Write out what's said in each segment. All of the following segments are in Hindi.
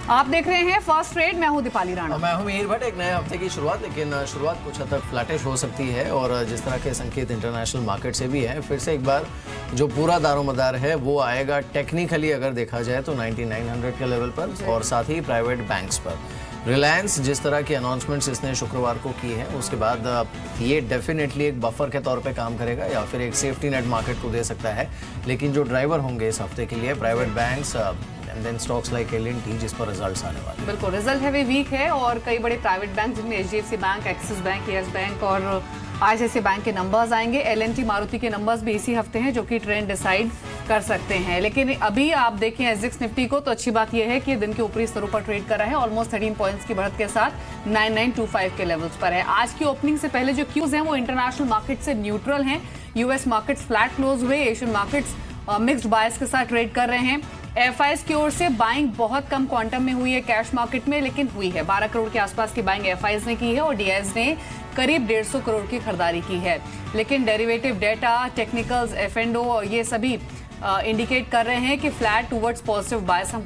आप देख रहे हैं फर्स्ट ट्रेड। मैं हूं दीपाली राणा। मैं हूं मिहिर भट्ट। एक नए हफ्ते की शुरुआत, लेकिन शुरुआत कुछ हद तक फ्लैटिश हो सकती है और जिस तरह के संकेत इंटरनेशनल मार्केट से भी है, फिर से एक बार जो पूरा दारोमदार है वो आएगा टेक्निकली अगर देखा जाए तो 9900 के लेवल पर और साथ ही प्राइवेट बैंक्स पर। रिलायंस जिस तरह की अनाउंसमेंट्स इसने शुक्रवार को की है उसके बाद ये डेफिनेटली एक बफर के तौर पे काम करेगा या फिर एक सेफ्टी नेट मार्केट को दे सकता है। लेकिन जो ड्राइवर होंगे इस हफ्ते के लिए private banks and then stocks like L&T जिस पर रिजल्ट्स आने वाले। बिल्कुल, रिजल्ट हैवी वीक है और कई बड़े प्राइवेट बैंक जिनमें HDFC bank, axis bank, yes bank और ICICI बैंक के नंबर्स आएंगे। L&T मारुति के नंबर्स भी इसी हफ्ते हैं जो कि ट्रेंड डिसाइड कर सकते हैं। लेकिन अभी आप देखें SGX निफ्टी को तो अच्छी बात यह है कि दिन के ऊपरी स्तरों पर ट्रेड कर रहा है। ऑलमोस्ट 13 पॉइंट्स की बढ़त के साथ 9925 के लेवल्स पर है। आज की ओपनिंग से पहले जो क्यूज हैं वो इंटरनेशनल मार्केट से न्यूट्रल हैं। US मार्केट्स फ्लैट क्लोज हुए, एशियन मार्केट्स मिक्स्ड बायस के साथ ट्रेड कर रहे हैं। FIs की ओर से बाइंग बहुत कम क्वांटम में हुई है कैश मार्केट में, लेकिन हुई है। 12 करोड़ के आसपास की बाइंग FIs ने की है और DIs ने करीब 150 करोड़ की खरीदारी की है। लेकिन डेरिवेटिव डेटा, टेक्निकल्स, F&O और ये सभी इंडिकेट कर रहे हैं कि फ्लैट टूवर्ड्स पॉजिटिव बायस हम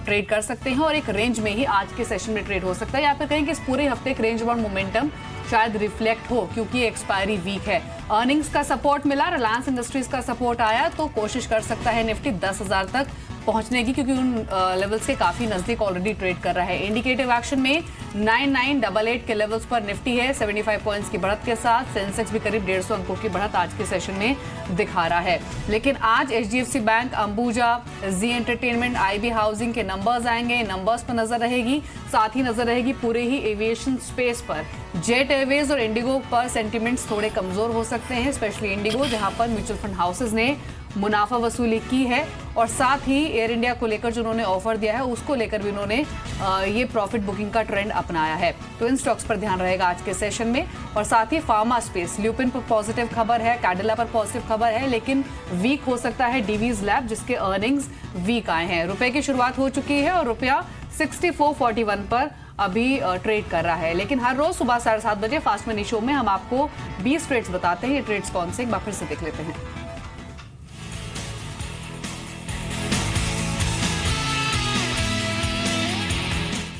ट्रेड कर सकते हैं और एक रेंज में ही आज के सेशन में ट्रेड हो सकता है। या फिर कहें कि इस पूरे हफ्ते एक रेंज बाउंड मोमेंटम शायद रिफ्लेक्ट हो क्योंकि एक्सपायरी वीक है। अर्निंग्स का सपोर्ट मिला, रिलायंस इंडस्ट्रीज का सपोर्ट आया तो कोशिश कर सकता है निफ्टी 10,000 तक पहुंचने की, क्योंकि उन लेवल्स के काफी नजदीक ऑलरेडी ट्रेड कर रहा है। इंडिकेटिव एक्शन में 9988 के लेवल्स पर निफ्टी है 75 पॉइंट्स की बढ़त के साथ। सेंसेक्स भी करीब 150 अंकों की बढ़त आज के सेशन में दिखा रहा है। लेकिन आज HDFC बैंक, अंबुजा, जी एंटरटेनमेंट, IB हाउसिंग के नंबर्स आएंगे। नंबर्स पर नजर रहेगी, साथ ही नजर रहेगी पूरे ही एविएशन स्पेस पर। जेट एयरवेज और इंडिगो पर सेंटिमेंट्स थोड़े कमजोर हो सकते हैं, स्पेशली इंडिगो जहां पर म्यूचुअल फंड हाउसेज ने मुनाफा वसूली की है और साथ ही एयर इंडिया को लेकर जो उन्होंने ऑफर दिया है उसको लेकर भी उन्होंने ये प्रॉफिट बुकिंग का ट्रेंड अपनाया है। तो इन स्टॉक्स पर ध्यान रहेगा आज के सेशन में। और साथ ही फार्मा स्पेस, ल्यूपिन पर पॉजिटिव खबर है, कैडिला पर पॉजिटिव खबर है, लेकिन वीक हो सकता है डीवीज लैब जिसके अर्निंग्स वीक आए हैं। रुपए की शुरुआत हो चुकी है और रुपया 6441 पर अभी ट्रेड कर रहा है। लेकिन हर रोज सुबह 7:30 बजे फास्ट मनी शो में हम आपको 20 ट्रेड्स बताते हैं। ये ट्रेड्स कौन से, एक बार फिर से देख लेते हैं।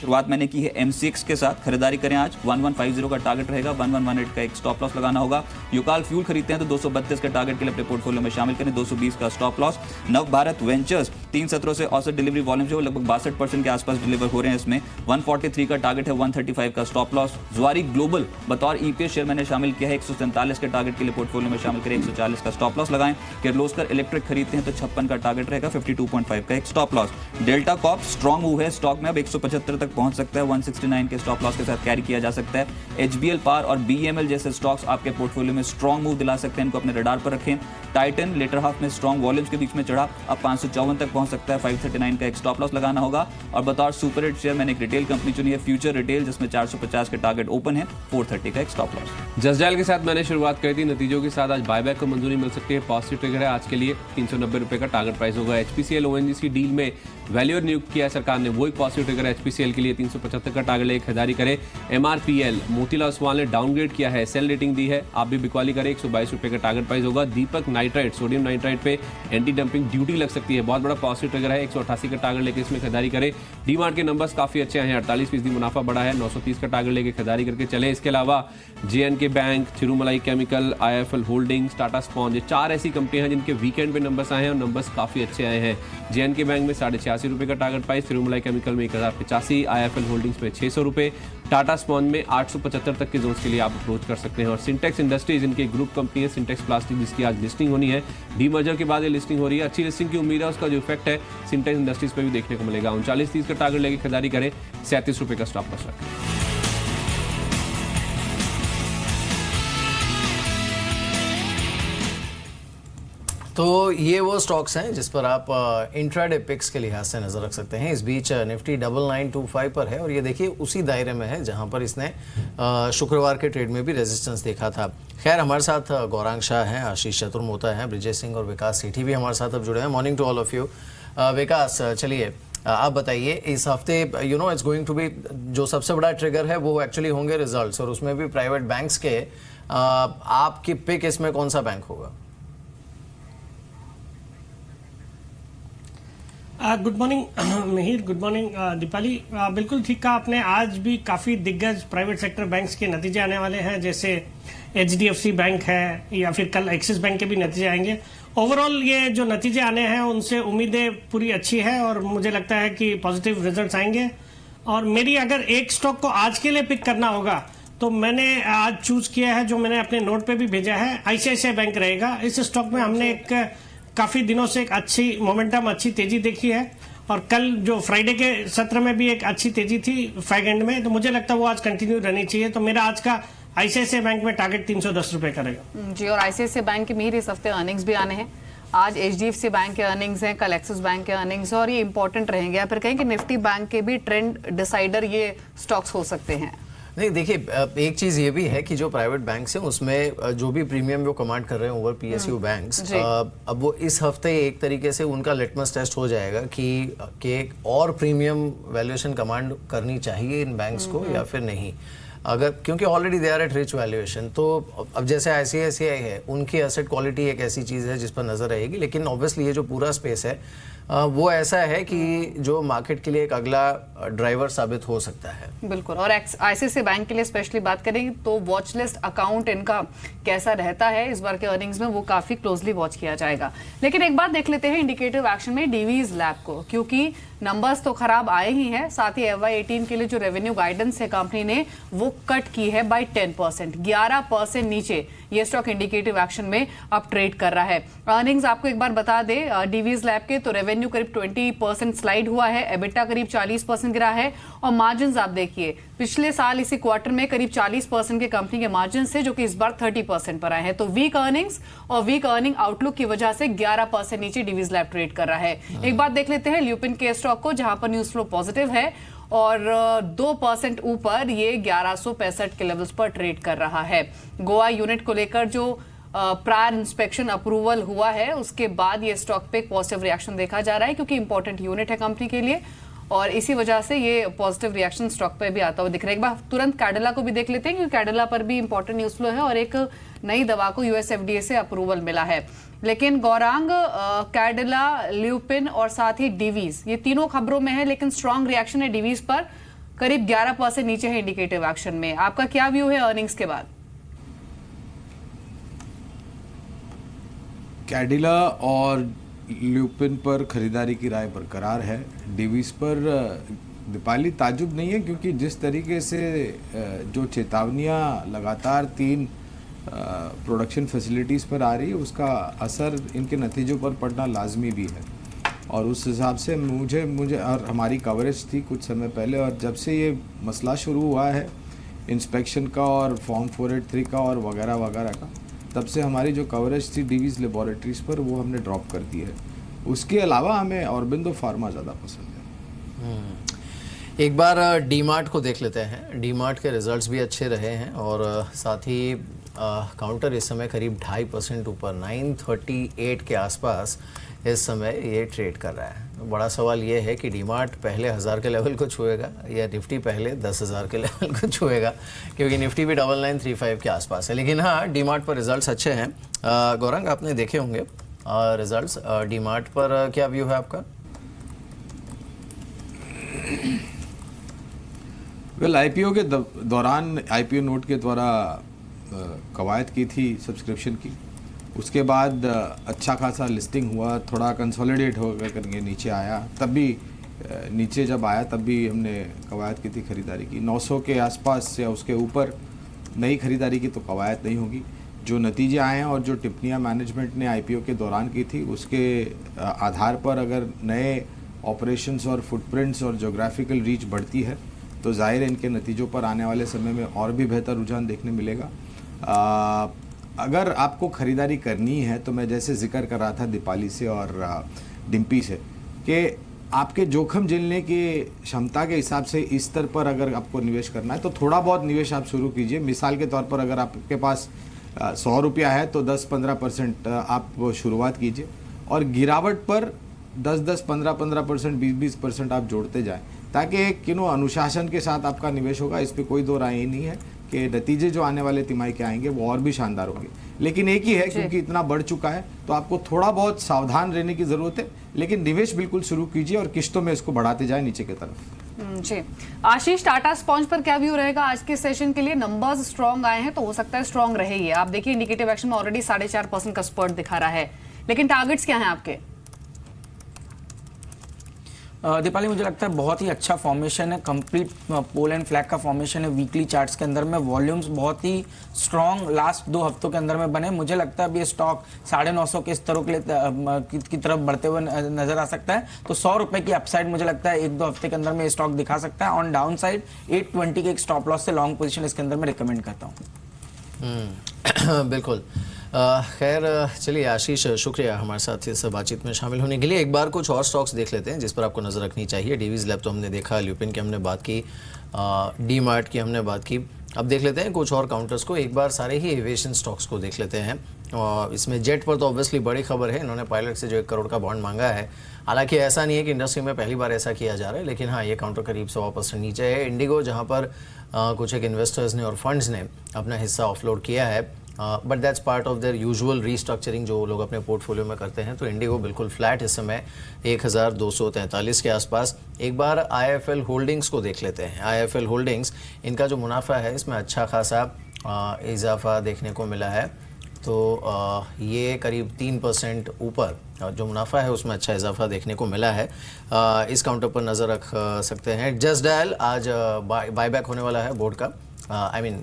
शुरुआत मैंने की है MCX के साथ। खरीदारी करें आज। 1150 का टारगेट रहेगा, 1118 का एक स्टॉप लॉस लगाना होगा। युकाल फ्यूल खरीदते हैं तो 232 का टारगेट के लिए अपने पोर्टफोलियो में शामिल करें, 220 का स्टॉप लॉस। नव भारत वेंचर्स 3 सत्रों से औसत डिलीवरी वॉल्यूम जो लगभग 62% के आसपास डिलीवर हो रहे हैं। इसमें 143 का टारगेट है, 135 का स्टॉप लॉस। जुआरी ग्लोबल बतौर EPS शेयर मैंने शामिल किया है, 147 के टारगेट के लिए पोर्टफोलियो में शामिल करें, 140 का स्टॉप लॉस लगाएं। किर्लोस्कर इलेक्ट्रिक खरीदते हैं तो 56 का टारगेट रहेगा, 52.5 का एक stop loss. Delta Corp strong move है, स्टॉक में अब 175 तक पहुंच सकता है, 169 के स्टॉप लॉस के साथ कैरी किया जा सकता है। HBL पावर और BEML जैसे स्टॉक्स आपके पोर्टफोलियो में स्ट्रॉन्ग मूव दिला सकते हैं, इनको अपने रडार पर रखें। टाइटन लेटर हाफ में स्ट्रॉन्ग वॉल्यूम्स के बीच में चढ़ा, अब 554 तक पहुंच सकता है, 539 का एक स्टॉप लॉस लगाना होगा। और बतौर सुपर हिट शेयर मैंने एक रिटेल कंपनी चुनी है, फ्यूचर रिटेल, जिसमें 450 के टारगेट ओपन है, 430 का एक स्टॉप लॉस। जसडायल के साथ मैंने शुरुआत करी थी, नतीजों के साथ आज बायबैक को मंजूरी मिल सकती है। पॉजिटिव ट्रिगर है आज के लिए, 390 रुपए का टारगेट प्राइस होगा। HPCL ONGC डील में वैल्यूअर नियुक्त किया है सरकार ने, वो एक पॉजिटिव ट्रिगर है HPCL के लिए, 375 का टारगेट लेकर खरीदारी करें। MRPL मोतीलाल ओसवाल ने डाउनग्रेड किया है, सेल रेटिंग दी है, आप भी बिकवाली करें, 122 रुपए का टारगेट प्राइस होगा। दीपक नाइट्राइट, सोडियम नाइट्राइट पे एंटी डंपिंग ड्यूटी लग सकती है, बहुत बड़ा पॉजिटिव ट्रिगर है, 188 का टारगेट लेकर इसमें खरीदारी करें। डीमार्ट के नंबर्स काफी अच्छे हैं, 48% मुनाफा बढ़ा है, 930 का टारगेट लेकर खरीदारी करके चले। इसके अलावा JNK bank, Thirumalai chemical, IIFL holdings, Tata sponge, ये 4 ऐसी कंपनियां हैं जिनके वीकेंड पे नंबर्स आए हैं और नंबर्स काफी अच्छे आए हैं। JNK बैंक में 86.5 रुपए का टारगेट प्राइस, थिरुमलाई केमिकल में 1085, IIFL होल्डिंग्स में 600 रुपए, टाटा स्पॉन्ज में 875 तक के जोन्स के लिए आप अप्रोच कर सकते हैं। और सिंटेक्स इंडस्ट्रीज इनकी ग्रुप कंपनी है, सिंटेक्स प्लास्टिक, जिसकी आज लिस्टिंग होनी है। डीमर्जर के बाद ये लिस्टिंग हो रही है, अच्छी लिस्टिंग की उम्मीद है, उसका जो इफेक्ट है सिंटेक्स इंडस्ट्रीज पे भी देखने को मिलेगा। 39.30 का टारगेट लेकर खरीदारी करें, 37 रुपए का स्टॉप लॉस रखें। तो ये वो स्टॉक्स हैं जिस पर आप इंट्राडे पिक्स के लिहाज से नज़र रख सकते हैं। इस बीच निफ्टी 9925 पर है और ये देखिए उसी दायरे में है जहां पर इसने शुक्रवार के ट्रेड में भी रेजिस्टेंस देखा था। खैर हमारे साथ गौरांग शाह हैं, आशीष चतुर्मोता हैं, ब्रिजेश सिंह और विकास सेठी भी हमारे साथ अब जुड़े हैं। Morning to all of you. Vikas, चलिए आप बताइए, इस हफ्ते इट्स गोइंग टू बी, जो सबसे बड़ा ट्रिगर है वो एक्चुअली होंगे रिजल्ट्स और उसमें भी प्राइवेट बैंक्स के। आपकी पिक इसमें कौन सा बैंक होगा? Good morning Mihir, good morning Deepali. बिल्कुल ठीक कहा आपने। आज भी काफ़ी दिग्गज प्राइवेट सेक्टर बैंक्स के नतीजे आने वाले हैं, जैसे HDFC बैंक है या फिर कल एक्सिस बैंक के भी नतीजे आएंगे। ओवरऑल ये जो नतीजे आने हैं उनसे उम्मीदें पूरी अच्छी है और मुझे लगता है कि पॉजिटिव रिजल्ट्स आएंगे। और मेरी अगर एक स्टॉक को आज के लिए पिक करना होगा तो मैंने आज चूज किया है, जो मैंने अपने नोट पे भी भेजा है, ICICI बैंक रहेगा। इस स्टॉक में हमने एक काफी दिनों से एक अच्छी मोमेंटम, अच्छी तेजी देखी है और कल जो फ्राइडे के सत्र में भी एक अच्छी तेजी थी फैग एंड में, तो मुझे लगता है वो आज कंटिन्यू रहनी चाहिए। तो मेरा आज का ICICI बैंक में टारगेट 310 रुपए का रहेगा जी। और ICICI बैंक के मिहिर इस हफ्ते अर्निंग्स भी आने हैं। आज HDFC बैंक के अर्निंग्स हैं, कल एक्सिस बैंक के अर्निंग्स और ये इंपॉर्टेंट रहेंगे। या फिर कहें कि निफ्टी बैंक के भी ट्रेंड डिसाइडर ये स्टॉक्स हो सकते हैं। नहीं, देखिए एक चीज ये भी है कि जो प्राइवेट बैंक्स हैं उसमें जो भी प्रीमियम वो कमांड कर रहे हैं ओवर PSU बैंक्स, अब वो इस हफ्ते एक तरीके से उनका लिटमस टेस्ट हो जाएगा कि एक और प्रीमियम वैल्यूएशन कमांड करनी चाहिए इन बैंक्स को या फिर नहीं। अगर क्योंकि already they are at rich valuation, तो अब जैसे ICICI है, उनकी एसेट क्वालिटी एक ऐसी चीज़ है जिस पर नज़र रहेगी। लेकिन ऑब्वियसली ये जो पूरा स्पेस है वो ऐसा है कि जो मार्केट के लिए एक अगला ड्राइवर साबित हो सकता है। बिल्कुल। और ICICI बैंक के लिए स्पेशली बात करें तो वॉच लिस्ट अकाउंट इनका कैसा रहता है इस बार के अर्निंग्स में, वो काफी क्लोजली वॉच किया जाएगा। लेकिन एक बात देख लेते हैं इंडिकेटिव एक्शन में DV's लैब को, क्योंकि नंबर्स तो खराब आए ही हैं, साथ ही FY18 के लिए जो रेवेन्यू गाइडेंस है कंपनी ने वो कट की है बाय 10%, 11% नीचे ये स्टॉक इंडिकेटिव एक्शन में अब ट्रेड कर रहा है। अर्निंग्स आपको एक बार बता दे DV's लैब के, तो रेवेन्यू करीब 20% स्लाइड हुआ है, EBITDA करीब 40% गिरा है और मार्जिन आप देखिए पिछले साल इसी क्वार्टर में करीब 40% के कंपनी के मार्जिन से, जो कि इस बार 30% पर आए हैं। तो वीक अर्निंग्स और वीक अर्निंग आउटलुक की वजह से 11% नीचे DV's लैब ट्रेड कर रहा है। एक बात देख लेते हैं ल्यूपिन के स्टॉक को, जहां पर न्यूज फ्लो पॉजिटिव है और 2% ऊपर ये 1165 के लेवल्स पर ट्रेड कर रहा है। गोवा यूनिट को लेकर जो प्रायर इंस्पेक्शन अप्रूवल हुआ है उसके बाद ये स्टॉक पे एक पॉजिटिव रिएक्शन देखा जा रहा है, क्योंकि इंपॉर्टेंट यूनिट है कंपनी के लिए और इसी वजह से ये पॉजिटिव रिएक्शन स्टॉक पे भी आता हुआ दिख रहा है। एक बार तुरंत कैडिला को भी देख लेते हैं, क्योंकि कैडिला पर भी इंपॉर्टेंट न्यूज फ्लो है और एक नई दवा को US FDA से अप्रूवल मिला है। लेकिन गौरांग, कैडिला, ल्यूपिन और साथ ही DV's, ये तीनों खबरों में है, लेकिन स्ट्रॉन्ग रिएक्शन है DV's पर, करीब 11% नीचे है इंडिकेटिव एक्शन में। आपका क्या व्यू है अर्निंग्स के बाद? कैडिला और ल्यूपिन पर खरीदारी की राय बरकरार है। DV's पर दीपाली ताजुब नहीं है, क्योंकि जिस तरीके से जो चेतावनियां लगातार 3 प्रोडक्शन फैसिलिटीज़ पर आ रही है उसका असर इनके नतीजों पर पड़ना लाजमी भी है। और उस हिसाब से मुझे और हमारी कवरेज थी कुछ समय पहले, और जब से ये मसला शुरू हुआ है इंस्पेक्शन का और फॉर्म 483 का और वगैरह वगैरह का, तब से हमारी जो कवरेज थी DV's लेबोरेटरीज़ पर वो हमने ड्रॉप कर दी है। उसके अलावा हमें ऑरबिंदो फार्मा ज़्यादा पसंद है। एक बार डीमार्ट को देख लेते हैं। डीमार्ट के रिजल्ट्स भी अच्छे रहे हैं और साथ ही काउंटर इस समय करीब 2.5% ऊपर 938 के आसपास इस समय ये ट्रेड कर रहा है। बड़ा सवाल ये है कि डीमार्ट पहले 1000 के लेवल को छुएगा या निफ्टी पहले 10,000 के लेवल को छुएगा, क्योंकि निफ्टी भी 9935 के आसपास है। लेकिन हाँ, डीमार्ट पर रिजल्ट्स अच्छे हैं। गौरंग, आपने देखे होंगे रिजल्ट्स, डीमार्ट पर क्या व्यू है आपका? IPO के दौरान IPO नोट के द्वारा कवायद की थी सब्सक्रिप्शन की, उसके बाद अच्छा खासा लिस्टिंग हुआ, थोड़ा कंसोलिडेट हो करके नीचे आया, तब भी नीचे जब आया तब भी हमने कवायद की थी खरीदारी की। 900 के आसपास या उसके ऊपर नई खरीदारी की तो कवायद नहीं होगी। जो नतीजे आए हैं और जो टिप्पणियां मैनेजमेंट ने IPO के दौरान की थी उसके आधार पर अगर नए ऑपरेशंस और फुटप्रिंट्स और जोग्राफिकल रीच बढ़ती है तो जाहिर है इनके नतीजों पर आने वाले समय में और भी बेहतर रुझान देखने मिलेगा। अगर आपको ख़रीदारी करनी है तो मैं जैसे जिक्र कर रहा था दीपाली से और डिम्पी से कि आपके जोखिम झेलने की क्षमता के हिसाब से इस स्तर पर अगर आपको निवेश करना है तो थोड़ा बहुत निवेश आप शुरू कीजिए। मिसाल के तौर पर अगर आपके पास 100 रुपया है तो 10-15% आप शुरुआत कीजिए और गिरावट पर 10-10, 15-15%, 20-20% आप जोड़ते जाएं, ताकि एक अनुशासन के साथ आपका निवेश होगा। इस पर कोई दो राय ही नहीं है कि नतीजे जो आने वाले तिमाही के आएंगे वो और भी शानदार होंगे। लेकिन एक ही है, क्योंकि इतना बढ़ चुका है तो आपको थोड़ा बहुत सावधान रहने की जरूरत है, लेकिन निवेश बिल्कुल शुरू कीजिए और किश्तों में इसको बढ़ाते जाए नीचे की तरफ। जी आशीष, टाटा स्पॉन्ज पर क्या व्यू रहेगा आज के सेशन के लिए? नंबर्स स्ट्रॉन्ग आए हैं तो हो सकता है स्ट्रॉन्ग रहे ही। आप देखिए इंडिकेटिव एक्शन में ऑलरेडी 4.5% का स्पर्ट दिखा रहा है, लेकिन टारगेट्स क्या हैं आपके? दीपाली, मुझे लगता है बहुत ही अच्छा फॉर्मेशन है, कंप्लीट पोल एंड फ्लैग का फॉर्मेशन है वीकली चार्ट्स के अंदर में। वॉल्यूम्स बहुत ही स्ट्रॉन्ग लास्ट 2 हफ्तों के अंदर में बने। मुझे लगता है अब ये स्टॉक 950 के स्तरों के लिए की तरफ बढ़ते हुए नजर आ सकता है। तो 100 रुपए की अपसाइड मुझे लगता है 1-2 हफ्ते के अंदर में ये स्टॉक दिखा सकता है। ऑन डाउन साइड 820 के एक स्टॉप लॉस से लॉन्ग पोजिशन इसके अंदर में रिकमेंड करता हूँ। बिल्कुल। खैर चलिए आशीष, शुक्रिया हमारे साथ इस बातचीत में शामिल होने के लिए। एक बार कुछ और स्टॉक्स देख लेते हैं जिस पर आपको नज़र रखनी चाहिए। डीवीज लैब तो हमने देखा, ल्यूपिन की हमने बात की, डी मार्ट की हमने बात की। अब देख लेते हैं कुछ और काउंटर्स को। एक बार सारे ही एविएशन स्टॉक्स को देख लेते हैं। और इसमें जेट पर तो ऑब्वियसली बड़ी खबर है, इन्होंने पायलट से जो 1 करोड़ का बॉन्ड मांगा है। हालांकि ऐसा नहीं है कि इंडस्ट्री में पहली बार ऐसा किया जा रहा है, लेकिन हाँ ये काउंटर करीब 100% नीचे है। इंडिगो, जहाँ पर कुछ एक इन्वेस्टर्स ने और फंड्स ने अपना हिस्सा ऑफलोड किया है, but that's part of their usual restructuring जो लोग अपने पोर्टफोलियो में करते हैं। तो इंडिगो बिल्कुल फ्लैट इस समय 1243 के आसपास। एक बार आईएफएल होल्डिंग्स को देख लेते हैं। आईएफएल होल्डिंग्स, इनका जो मुनाफा है इसमें अच्छा खासा इजाफा देखने को मिला है। तो ये करीब 3% ऊपर जो मुनाफा है उसमें अच्छा इजाफा देखने को मिला है। इस काउंटर पर नज़र रख सकते हैं। जस्ट डायल आज बायबैक होने वाला है बोर्ड का,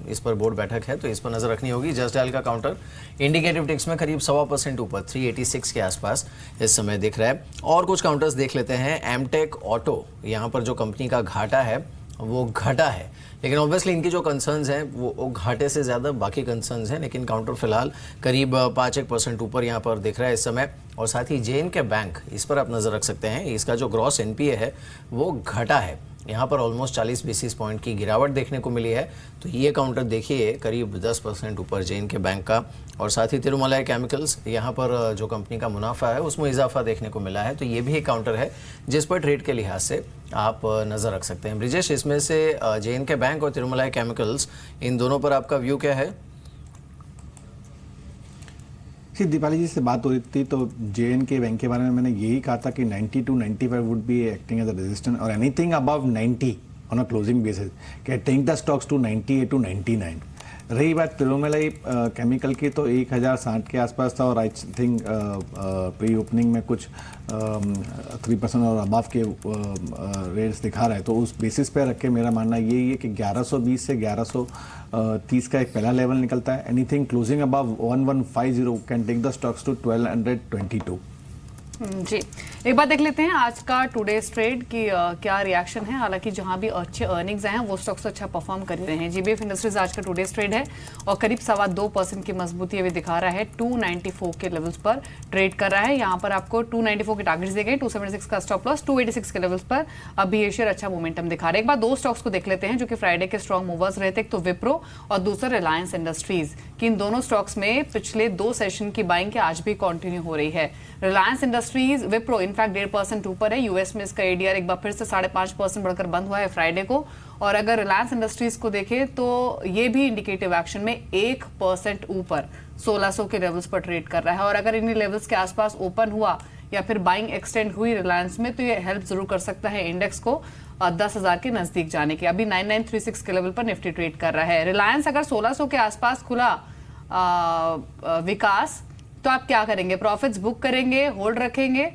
इस पर बोर्ड बैठक है तो इस पर नज़र रखनी होगी। जस्ट डायल का काउंटर इंडिकेटिव टिक्स में करीब 1.25% ऊपर 386 के आसपास इस समय दिख रहा है। और कुछ काउंटर्स देख लेते हैं। एमटेक ऑटो, यहाँ पर जो कंपनी का घाटा है वो घटा है, लेकिन ऑब्वियसली इनकी जो कंसर्न्स हैं वो घाटे से ज़्यादा बाकी कंसर्न्स हैं, लेकिन काउंटर फिलहाल करीब 5% ऊपर यहाँ पर दिख रहा है इस समय। और साथ ही जे.एन.के बैंक, इस पर आप नज़र रख सकते हैं। इसका जो ग्रॉस एनपीए है वो घटा है, यहाँ पर ऑलमोस्ट 40 बेसिस पॉइंट की गिरावट देखने को मिली है। तो ये काउंटर देखिए करीब 10% ऊपर जे.एन.के बैंक का। और साथ ही तिरुमलाई केमिकल्स, यहाँ पर जो कंपनी का मुनाफा है उसमें इजाफा देखने को मिला है। तो ये भी एक काउंटर है जिस पर ट्रेड के लिहाज से आप नज़र रख सकते हैं। ब्रिजेश, इसमें से जे.एन.के बैंक और तिरुमलाई केमिकल्स, इन दोनों पर आपका व्यू क्या है? दीपाली जी से बात हो रही थी तो जे.एन.के बैंक के बारे में मैंने यही कहा था कि 90 to 95 would be acting as a resistance और anything above 90 on a closing basis can take the stocks to 98 to 99। रही बात तिरुमलाई केमिकल की तो 1060 के आसपास था और आई थिंक प्री ओपनिंग में कुछ 3% और अबाव के रेट्स दिखा रहा है। तो उस बेसिस पे रख के मेरा मानना यही है कि 1120 से 1130 का एक पहला लेवल निकलता है। Anything closing above 1150 can take the stocks to 1222। जी, एक बात देख लेते हैं आज का टुडेज ट्रेड की क्या रिएक्शन है। हालांकि जहां भी अच्छे अर्निंग्स आए हैं वो स्टॉक्स अच्छा परफॉर्म कर रहे हैं। जीबीएफ इंडस्ट्रीज आज का टुडेज ट्रेड है और करीब 2.25% की मजबूती अभी दिखा रहा है। 294 के लेवल्स पर ट्रेड कर रहा है। यहां पर आपको 294 के टारगेट्स दिए गए, 276 का स्टॉप लॉस, 286 के लेवल्स पर अभी ये शेयर अच्छा मोमेंटम दिखा रहा है। एक बार 2 स्टॉक्स को देख लेते हैं जो कि फ्राइडे के स्ट्रॉन्ग मूवर्स रहे थे, एक तो विप्रो और दूसरा रिलायंस इंडस्ट्रीज। कि इन दोनों स्टॉक्स में पिछले 2 सेशन की बाइंग के आज भी कंटिन्यू हो रही है। रिलायंस इंडस्ट्रीज, विप्रो इनफैक्ट 1.5% ऊपर है। यूएस में इसका एडीआर एक बार फिर से 5.5% बढ़कर बंद हुआ है फ्राइडे को। और अगर रिलायंस इंडस्ट्रीज को देखें तो ये भी इंडिकेटिव एक्शन में 1% ऊपर 1600 के लेवल्स पर ट्रेड कर रहा है। और अगर इन्हीं लेवल्स के आसपास ओपन हुआ या फिर बाइंग एक्सटेंड हुई रिलायंस में तो ये हेल्प जरूर कर सकता है इंडेक्स को 10,000 के नजदीक जाने के। अभी 9936 के लेवल पर निफ्टी ट्रेड कर रहा है। रिलायंस अगर 1600 के आसपास खुला विकास, तो आप क्या करेंगे? प्रॉफिट्स बुक करेंगे, होल्ड रखेंगे?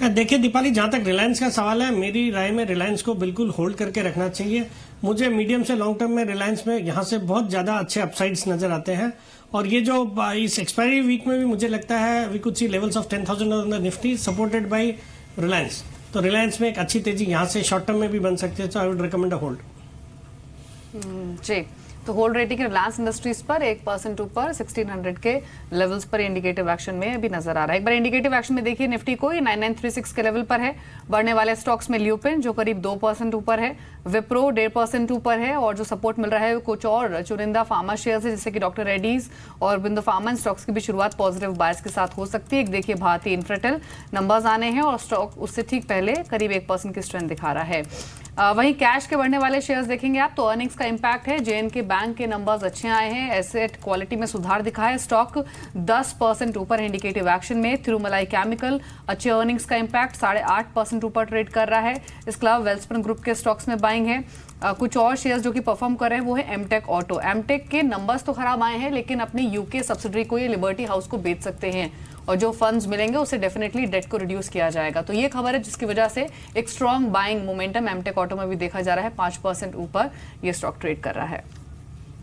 देखिए दीपाली, जहां तक रिलायंस का सवाल है, मेरी राय में रिलायंस को बिल्कुल होल्ड करके रखना चाहिए। मुझे मीडियम से लॉन्ग टर्म में रिलायंस में यहां से बहुत ज्यादा अच्छे अपसाइड्स नजर आते हैं। और ये जो इस एक्सपायरी वीक में भी मुझे लगता है we could see levels of 10,000 on the Nifty supported by Reliance. तो रिलायंस में एक अच्छी तेजी यहां से शॉर्ट टर्म में भी बन सकती है। तो I would recommend a hold. जी, तो होल्ड रेटिंग रिलायंस इंडस्ट्रीज पर 1% ऊपर 1600 के लेवल्स पर इंडिकेटिव एक्शन में अभी नजर आ रहा है। एक बार इंडिकेटिव एक्शन में देखिए निफ्टी को 9936 के लेवल पर है। बढ़ने वाले स्टॉक्स में ल्यूपिन जो करीब 2% ऊपर है, विप्रो 1.5% ऊपर है और जो सपोर्ट मिल रहा है कुछ और चुनिंदा फार्मा शेयर्स है जैसे कि डॉक्टर रेड्डीज और बिंदु फार्मा स्टॉक्स की भी शुरुआत पॉजिटिव बायस के साथ हो सकती है। एक देखिए भारतीय इन्फ्राटेल नंबर्स आने हैं और स्टॉक उससे ठीक पहले करीब 1% की स्ट्रेंथ दिखा रहा है। वहीं कैश के बढ़ने वाले शेयर्स देखेंगे आप तो अर्निंग्स का इंपैक्ट है। जेएनके बैंक के नंबर्स अच्छे आए हैं, एसेट क्वालिटी में सुधार दिखा है, स्टॉक 10% ऊपर है इंडिकेटिव एक्शन में। थिरुमलाई केमिकल अच्छे अर्निंग्स का इंपैक्ट 8.5% ऊपर ट्रेड कर रहा है। इसके अलावा वेल्सपन ग्रुप के स्टॉक्स में बाइंग है। कुछ और शेयर्स जो कि परफॉर्म कर रहे हैं वो है एमटेक ऑटो। एमटेक के नंबर्स तो खराब आए हैं लेकिन अपनी यूके सब्सिडरी को ये लिबर्टी हाउस को बेच सकते हैं और जो फंड्स मिलेंगे उससे डेफिनेटली डेट को रिड्यूस किया जाएगा। तो ये खबर है जिसकी वजह से एक strong buying momentum Amtek auto में भी देखा जा रहा है। 5% ऊपर ये स्टॉक ट्रेड कर रहा है।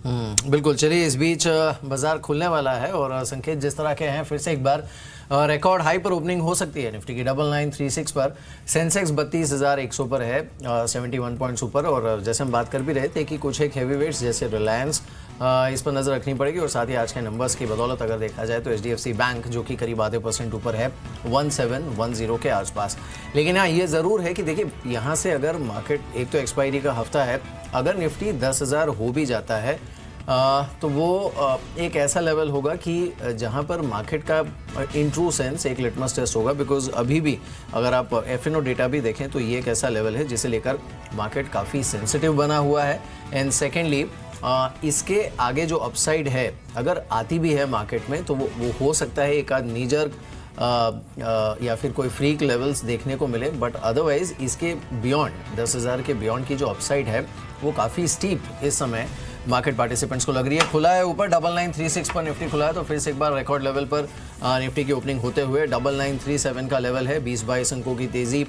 बिल्कुल। चलिए इस बीच बाजार खुलने वाला है और संकेत जिस तरह के हैं फिर से एक बार रिकॉर्ड हाई पर ओपनिंग हो सकती है निफ्टी की 9936 पर। सेंसेक्स 32,100 पर है 71 पॉइंट्स ऊपर। और जैसे हम बात कर भी रहे थे कि कुछ एक हैवी वेट्स जैसे रिलायंस इस पर नज़र रखनी पड़ेगी और साथ ही आज के नंबर्स की बदौलत अगर देखा जाए तो एचडीएफसी बैंक जो कि करीब आधे % ऊपर है 1710 के आसपास। लेकिन हाँ ये ज़रूर है कि देखिए यहाँ से अगर मार्केट एक तो एक्सपायरी का हफ्ता है, अगर निफ्टी 10,000 हो भी जाता है तो वो एक ऐसा लेवल होगा कि जहाँ पर मार्केट का इन ट्रू सेंस एक लिटमस टेस्ट होगा। बिकॉज अभी भी अगर आप एफएनओ डेटा भी देखें तो ये एक ऐसा लेवल है जिसे लेकर मार्केट काफ़ी सेंसिटिव बना हुआ है। एंड सेकेंडली इसके आगे जो अपसाइड है अगर आती भी है मार्केट में तो वो हो सकता है एक आध नीजर या फिर कोई फ्रीक लेवल्स देखने को मिले। बट अदरवाइज इसके बियॉन्ड 10,000 के बियॉन्ड की जो अपसाइड है वो काफ़ी स्टीप इस समय मार्केट पार्टिसिपेंट्स को लग रही है। खुला है ऊपर 9936 पर निफ्टी खुला है तो फिर से एक बार रिकॉर्ड लेवल पर निफ्टी की ओपनिंग होते हुए 9937 का लेवल है। 20-22 अंकों की तेजी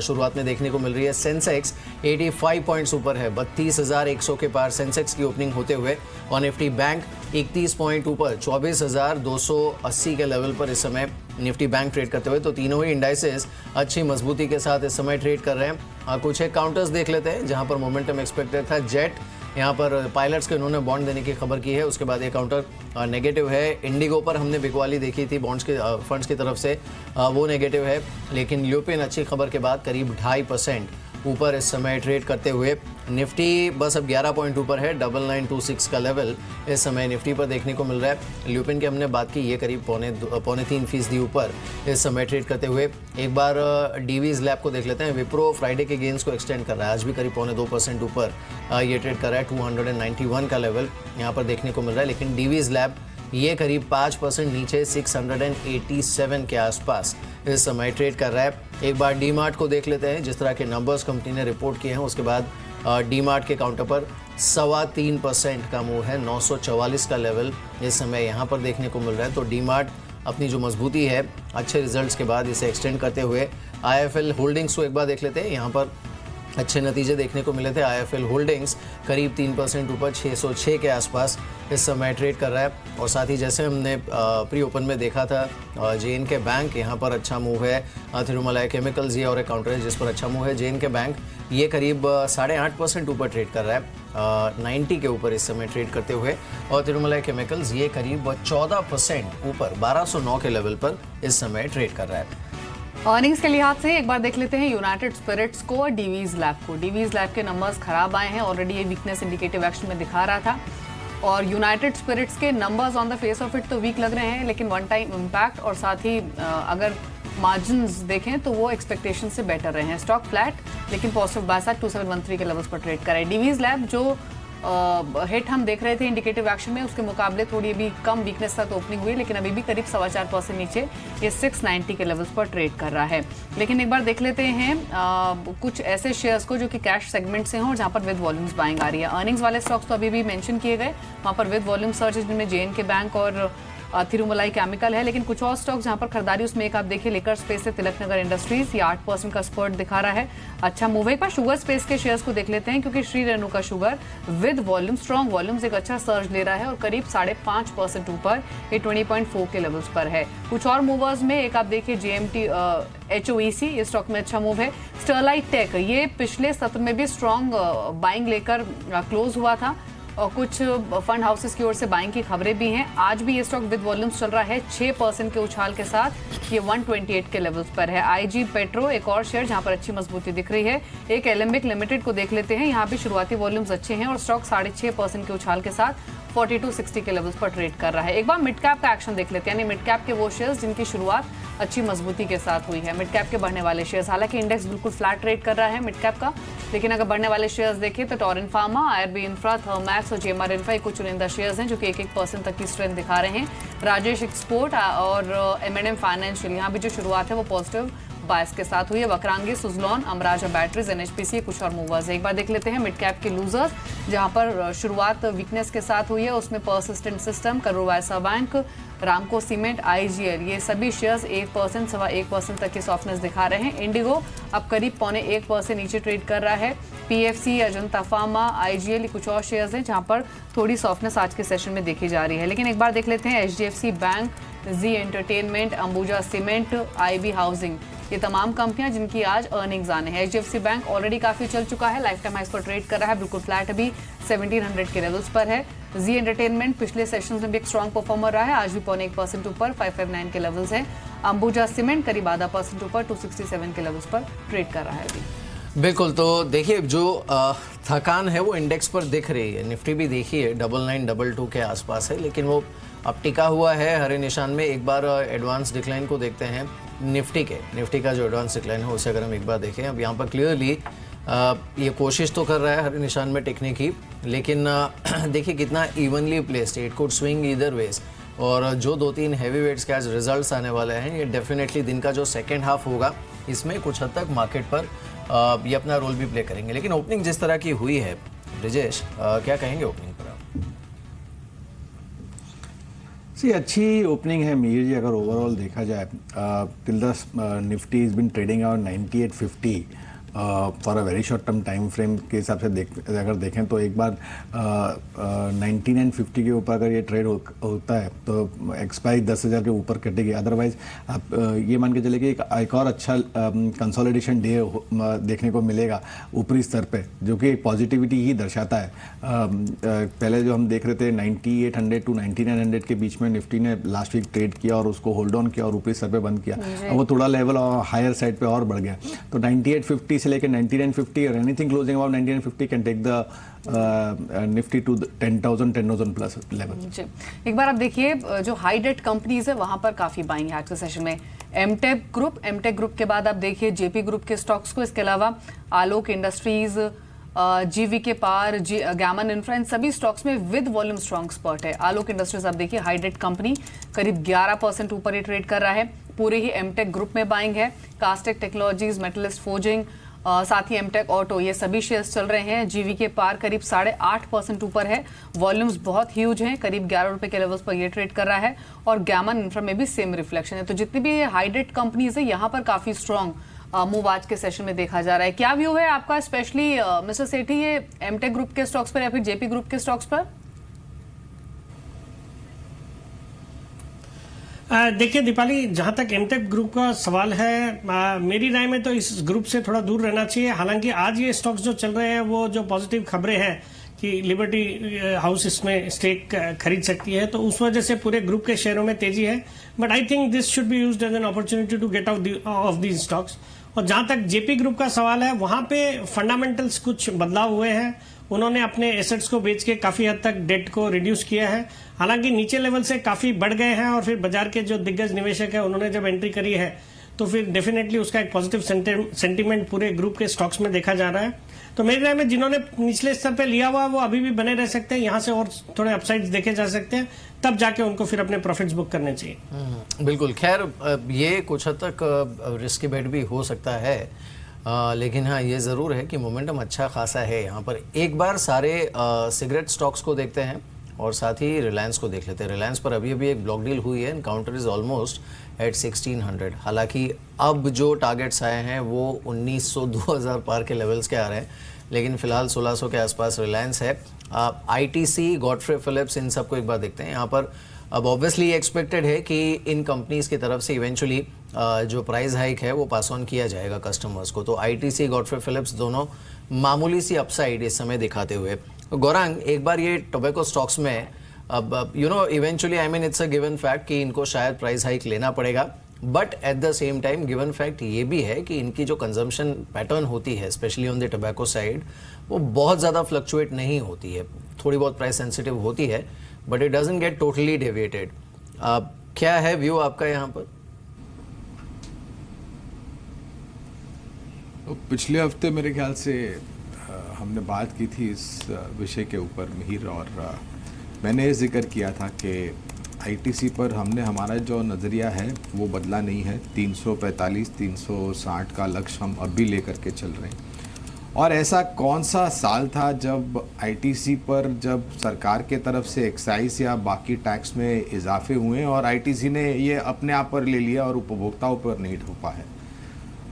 शुरुआत में देखने को मिल रही है। सेंसेक्स 85 पॉइंट्स ऊपर है 32,100 के पार सेंसेक्स की ओपनिंग होते हुए और निफ्टी बैंक 31 पॉइंट ऊपर 24,280 के लेवल पर इस समय निफ्टी बैंक ट्रेड करते हुए। तो तीनों ही इंडाइसेस अच्छी मजबूती के साथ इस समय ट्रेड कर रहे हैं। कुछ एक काउंटर्स देख लेते हैं जहां पर मोमेंटम एक्सपेक्टेड था। जेट यहाँ पर पायलट्स के उन्होंने बॉन्ड देने की खबर की है, उसके बाद ये काउंटर नेगेटिव है। इंडिगो पर हमने बिकवाली देखी थी बॉन्ड्स के फंड्स की तरफ से, वो नेगेटिव है। लेकिन ल्यूपिन अच्छी खबर के बाद करीब 2.5% ऊपर इस समय ट्रेड करते हुए। निफ्टी बस अब 11 पॉइंट ऊपर है 9926 का लेवल इस समय निफ्टी पर देखने को मिल रहा है। ल्यूपिन की हमने बात की ये करीब 3.25% ऊपर इस समय ट्रेड करते हुए। एक बार डीवीज लैब को देख लेते हैं। विप्रो फ्राइडे के गेंस को एक्सटेंड कर रहा है, आज भी करीब 2.25% ऊपर ये ट्रेड कर रहा है। 291 का लेवल यहाँ पर देखने को मिल रहा है। लेकिन डीवीज लैब ये करीब 5% नीचे 687 के आसपास इस समय ट्रेड कर रहा है। एक बार डी मार्ट को देख लेते हैं। जिस तरह के नंबर्स कंपनी ने रिपोर्ट किए हैं उसके बाद डी मार्ट के काउंटर पर 3.25% का मूव है। 944 का लेवल इस समय यहाँ पर देखने को मिल रहा है। तो डी मार्ट अपनी जो मजबूती है अच्छे रिजल्ट्स के बाद इसे एक्सटेंड करते हुए। आईएफएल होल्डिंग्स को एक बार देख लेते हैं। यहाँ पर अच्छे नतीजे देखने को मिले थे। आईएफएल होल्डिंग्स करीब 3% ऊपर 606 के आसपास इस समय ट्रेड कर रहा है। और साथ ही जैसे हमने प्री ओपन में देखा था जेएनके बैंक यहाँ पर अच्छा मूव है। थिरुमलाई केमिकल्स ये और एक काउंटर है जिस पर अच्छा मूव है। जेएनके बैंक ये करीब 8.5% ऊपर ट्रेड कर रहा है 90 के ऊपर इस समय ट्रेड करते हुए। और थिरुमलाई केमिकल्स ये करीब 14% ऊपर 1209 के लेवल पर इस समय ट्रेड कर रहा है। अर्निंग्स के लिहाज से एक बार देख लेते हैं यूनाइटेड स्पिरिट्स को और डीवीज लैब को। डीवीज लैब के नंबर्स खराब आए हैं, ऑलरेडी ये वीकनेस इंडिकेटिव एक्शन में दिखा रहा था। और यूनाइटेड स्पिरिट्स के numbers on the face of it तो वीक लग रहे हैं लेकिन वन टाइम इम्पैक्ट और साथ ही अगर मार्जिन्स देखें तो वो एक्सपेक्टेशन से बेटर रहे हैं। स्टॉक फ्लैट लेकिन पॉजिटिव बाय साइड 2713 के लेवल्स पर ट्रेड करे। डीवीज लैब जो हिट हम देख रहे थे इंडिकेटिव एक्शन में उसके मुकाबले थोड़ी अभी कम वीकनेस तक ओपनिंग हुई लेकिन अभी भी करीब 4.25% नीचे ये 690 के लेवल्स पर ट्रेड कर रहा है। लेकिन एक बार देख लेते हैं कुछ ऐसे शेयर्स को जो कि कैश सेगमेंट से हों और जहां पर विद वॉल्यूम्स बाइंग आ रही है। अर्निंग्स वाले स्टॉक्स तो अभी भी मेंशन किए गए, वहां पर विद वॉल्यूम सर्च जिनमें जेएनके बैंक और थिरुमलाई केमिकल है। लेकिन कुछ और स्टॉक्स जहां पर खरीदारी उसमें एक आप देखिए लेकर स्पेस से तिलकनगर इंडस्ट्रीज ये 8% का स्पर्ट दिखा रहा है, अच्छा मूव है। एक बार शुगर स्पेस के शेयर्स को देख लेते हैं क्योंकि Shri Renuka sugar with volume strong volumes एक अच्छा सर्ज ले रहा है और करीब 5.5% ऊपर ये 20.4 के लेवल्स पर है। कुछ और मूवर्स में एक आप देखिए जेएमटी HOEC ये स्टॉक में अच्छा मूव है। स्टरलाइट टेक ये पिछले सत्र में भी स्ट्रॉन्ग बाइंग लेकर क्लोज हुआ था और कुछ फंड हाउसेस की ओर से बाइंग की खबरें भी हैं। आज भी ये स्टॉक विद वॉल्यूम्स चल रहा है 6% के उछाल के साथ, ये 128 के लेवल्स पर है। आईजी पेट्रो एक और शेयर जहां पर अच्छी मजबूती दिख रही है। एक एलेम्बिक लिमिटेड को देख लेते हैं, यहाँ भी शुरुआती वॉल्यूम्स अच्छे हैं और स्टॉक 6.5% के उछाल के साथ 4260 के लेवल्स पर ट्रेड कर रहा है। एक बार मिड कैप का एक्शन देख लेते हैं, यानी मिड कैप के वो शेयर्स जिनकी शुरुआत अच्छी मजबूती के साथ हुई है। मिड कैप के बढ़ने वाले शेयर्स, हालांकि इंडेक्स बिल्कुल फ्लैट ट्रेड कर रहा है मिड कैप का, लेकिन अगर बढ़ने वाले शेयर्स देखें तो Torrent pharma, IRB infra, Thermax और जेएमआर इंफ्रा कुछ चुनिंदा शेयर्स हैं जो कि 1% तक की स्ट्रेंथ दिखा रहे हैं। राजेश एक्सपोर्ट और एम&एम फाइनेंशियल, यहाँ भी जो शुरुआत है वो पॉजिटिव बायस के साथ हुई है। वक्रांगी, सुजलॉन, अमराजा बैटरीज, एनएचपीसी कुछ और मूवर्स है। एक बार देख लेते हैं मिड कैप के लूजर्स, जहां पर शुरुआत वीकनेस के साथ हुई है, उसमें पर्सिस्टेंट सिस्टम, करूर वैसा बैंक, रामको सीमेंट, आईजीएल, ये सभी शेयर्स 1%, 1% तक की सॉफ्टनेस दिखा रहे हैं। इंडिगो अब करीब 0.25% नीचे ट्रेड कर रहा है। पीएफसी, अजंता फार्मा, आईजीएल, ये कुछ और शेयर्स हैं जहां पर थोड़ी सॉफ्टनेस आज के सेशन में देखी जा रही है। लेकिन एक बार देख लेते हैं HDFC bank, Zee entertainment, Ambuja cement, IB housing, ये तमाम कंपनियां जिनकी आज अर्निंग्स आने हैं। एचडीएफसी बैंक ऑलरेडी काफी चल चुका है, लाइफ टाइम हाइस पर ट्रेड कर रहा है, बिल्कुल फ्लैट अभी 1700 के लेवल्स पर है। जी एंटरटेनमेंट पिछले सेशंस में भी एक स्ट्रॉन्ग परफॉर्मर रहा है, आज भी 0.1% ऊपर 559 के लेवल्स है। अंबुजा सीमेंट करीब 0.5% ऊपर 267 के लेवल्स पर ट्रेड कर रहा है अभी। बिल्कुल, तो देखिए जो थकान है वो इंडेक्स पर दिख रही है। निफ्टी भी देखिए 9922 के आसपास है, लेकिन वो अब टिका हुआ है हरे निशान में। एक बार एडवांस डिक्लाइन को देखते हैं निफ्टी का जो एडवांस डिक्लाइन है उसे अगर हम एक बार देखें, अब यहाँ पर क्लियरली ये कोशिश तो कर रहा है हरे निशान में टिकने की, लेकिन देखिए कितना evenly placed, it could swing either ways. और जो 2-3 हैवी वेट्स के आज रिजल्ट्स आने वाले हैं, ये डेफिनेटली दिन का जो सेकेंड हाफ होगा इसमें कुछ हद तक मार्केट पर ये अपना रोल भी प्ले करेंगे। लेकिन ओपनिंग जिस तरह की हुई है, ब्रिजेश क्या कहेंगे ओपनिंग पर आप? अच्छी ओपनिंग है मीर जी। अगर ओवरऑल देखा जाए till the Nifty is been trading out 9850 for a very short term time frame के हिसाब से अगर देखें तो एक बार 9950 के ऊपर अगर ये ट्रेड होता है तो एक्सपायरी 10,000 के ऊपर कटेगी। अदरवाइज आप ये मान के चले कि एक और अच्छा कंसोलिडेशन डे देखने को मिलेगा ऊपरी स्तर पे, जो कि पॉजिटिविटी ही दर्शाता है। पहले जो हम देख रहे थे 9800 टू 9900 के बीच में निफ्टी ने लास्ट वीक ट्रेड किया और उसको होल्ड ऑन किया और ऊपरी स्तर पे बंद किया, वो थोड़ा लेवल और हायर साइड पे और बढ़ गया। तो 9850 से लेकर 9950 और anything closing about 9950 can take the Nifty to 10,000 plus level. एक बार आप देखिए जो हाई डेट कंपनीज है वहां पर काफी बाइंग है आज के सेशन में। एमटेक ग्रुप के बाद आप देखिए जेपी ग्रुप के स्टॉक्स को, इसके अलावा आलोक इंडस्ट्रीज, जीवीके पार, गैमन इंफ्रा, इन सभी स्टॉक्स में विद वॉल्यूम स्ट्रॉन्ग स्पॉट है। आलोक इंडस्ट्रीज आप देखिए हाई डेट कंपनी करीब 11% ऊपर ही ट्रेड कर रहा है। पूरे ही एमटेक ग्रुप में बाइंग है। कास्टेक टेक्नोलॉजीज, मेटलिस्ट फोर्जिंग, साथ ही एमटेक ऑटो, ये सभी शेयर्स चल रहे हैं। जीवीके पार करीब 8.5% ऊपर है, वॉल्यूम्स बहुत ह्यूज हैं, करीब 11 रुपए के लेवल्स पर ये ट्रेड कर रहा है। और गैमन इंफ्रा में भी सेम रिफ्लेक्शन है। तो जितनी भी हाई डेट कंपनीज है यहाँ पर काफी स्ट्रॉन्ग मूव आज के सेशन में देखा जा रहा है। क्या व्यू है आपका, स्पेशली मिस्टर सेठी, ये एमटेक ग्रुप के स्टॉक्स पर या फिर जेपी ग्रुप के स्टॉक्स पर? देखिए दीपाली, जहां तक एमटेक ग्रुप का सवाल है, मेरी राय में तो इस ग्रुप से थोड़ा दूर रहना चाहिए। हालांकि आज ये स्टॉक्स जो चल रहे हैं वो जो पॉजिटिव खबरें हैं कि लिबर्टी हाउस इसमें स्टेक खरीद सकती है, तो उस वजह से पूरे ग्रुप के शेयरों में तेजी है। But I think this should be used as an opportunity to get out of these stocks. और जहां तक जेपी ग्रुप का सवाल है, वहां पे फंडामेंटल्स कुछ बदलाव हुए हैं। उन्होंने अपने एसेट्स को बेच के काफी हद तक डेट को रिड्यूस किया है। हालांकि नीचे लेवल से काफी बढ़ गए हैं और फिर बाजार के जो दिग्गज निवेशक है उन्होंने जब एंट्री करी है तो फिर डेफिनेटली उसका एक पॉजिटिव सेंटीमेंट पूरे ग्रुप के स्टॉक्स में देखा जा रहा है। तो मेरे राय में जिन्होंने निचले स्तर पे लिया हुआ वो अभी भी बने रह सकते हैं, यहाँ से और थोड़े अपसाइड्स देखे जा सकते हैं, तब जाके उनको फिर अपने प्रॉफिट्स बुक करने चाहिए। बिल्कुल, खैर ये कुछ हद तक रिस्की बेट भी हो सकता है, लेकिन हाँ ये ज़रूर है कि मोमेंटम अच्छा खासा है यहाँ पर। एक बार सारे सिगरेट स्टॉक्स को देखते हैं और साथ ही रिलायंस को देख लेते हैं। रिलायंस पर अभी एक ब्लॉक डील हुई है, काउंटर इज ऑलमोस्ट एट 1600। हालांकि अब जो टारगेट्स आए हैं वो 1900-2000 पार के लेवल्स के आ रहे हैं, लेकिन फिलहाल 1600 के आसपास रिलायंस है। आईटीसी, गॉडफ्रे फिलिप्स, इन सबको एक बार देखते हैं। यहाँ पर अब ऑब्वियसली एक्सपेक्टेड है कि इन कंपनीज की तरफ से इवेंचुअली जो प्राइस हाइक है वो पास ऑन किया जाएगा कस्टमर्स को। तो आईटीसी, गॉडफ्रे फिलिप्स दोनों मामूली सी अपसाइड इस समय दिखाते हुए। गौरांग, एक बार ये टोबैको स्टॉक्स में अब eventually I mean it's a given fact कि इनको शायद प्राइस हाइक लेना पड़ेगा, but at the same time given fact ये भी है कि इनकी जो कंजम्पशन पैटर्न होती है specially on the tobacco side वो बहुत ज़्यादा फ्लक्चुएट नहीं होती है, थोड़ी बहुत प्राइस सेंसिटिव होती है, but it doesn't get totally deviated. क्या है व्यू आपका यहाँ पर? तो पिछले हफ्ते मेरे ख्याल से हमने बात की थी इस विषय के ऊपर मिहिर, और मैंने ये जिक्र किया था कि आईटीसी पर हमने हमारा जो नज़रिया है वो बदला नहीं है। 345-360 का लक्ष्य हम अब भी लेकर के चल रहे हैं। और ऐसा कौन सा साल था जब आईटीसी पर जब सरकार के तरफ से एक्साइज या बाकी टैक्स में इजाफे हुए और आईटीसी ने ये अपने आप पर ले लिया और उपभोक्ताओं पर नहीं ढोपा है।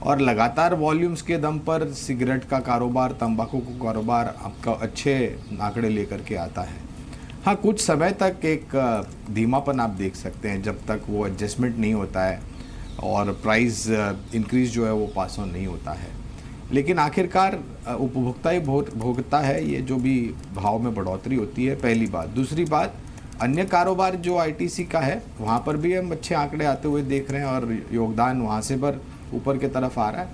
और लगातार वॉल्यूम्स के दम पर सिगरेट का कारोबार, तंबाकू का कारोबार आपका अच्छे आंकड़े लेकर के आता है। हाँ, कुछ समय तक एक धीमापन आप देख सकते हैं जब तक वो एडजस्टमेंट नहीं होता है और प्राइस इंक्रीज जो है वो पास ऑन नहीं होता है। लेकिन आखिरकार उपभोक्ता ही भोगता है ये जो भी भाव में बढ़ोतरी होती है, पहली बात। दूसरी बात, अन्य कारोबार जो आईटीसी का है वहाँ पर भी हम अच्छे आंकड़े आते हुए देख रहे हैं और योगदान वहाँ से पर ऊपर की तरफ आ रहा है।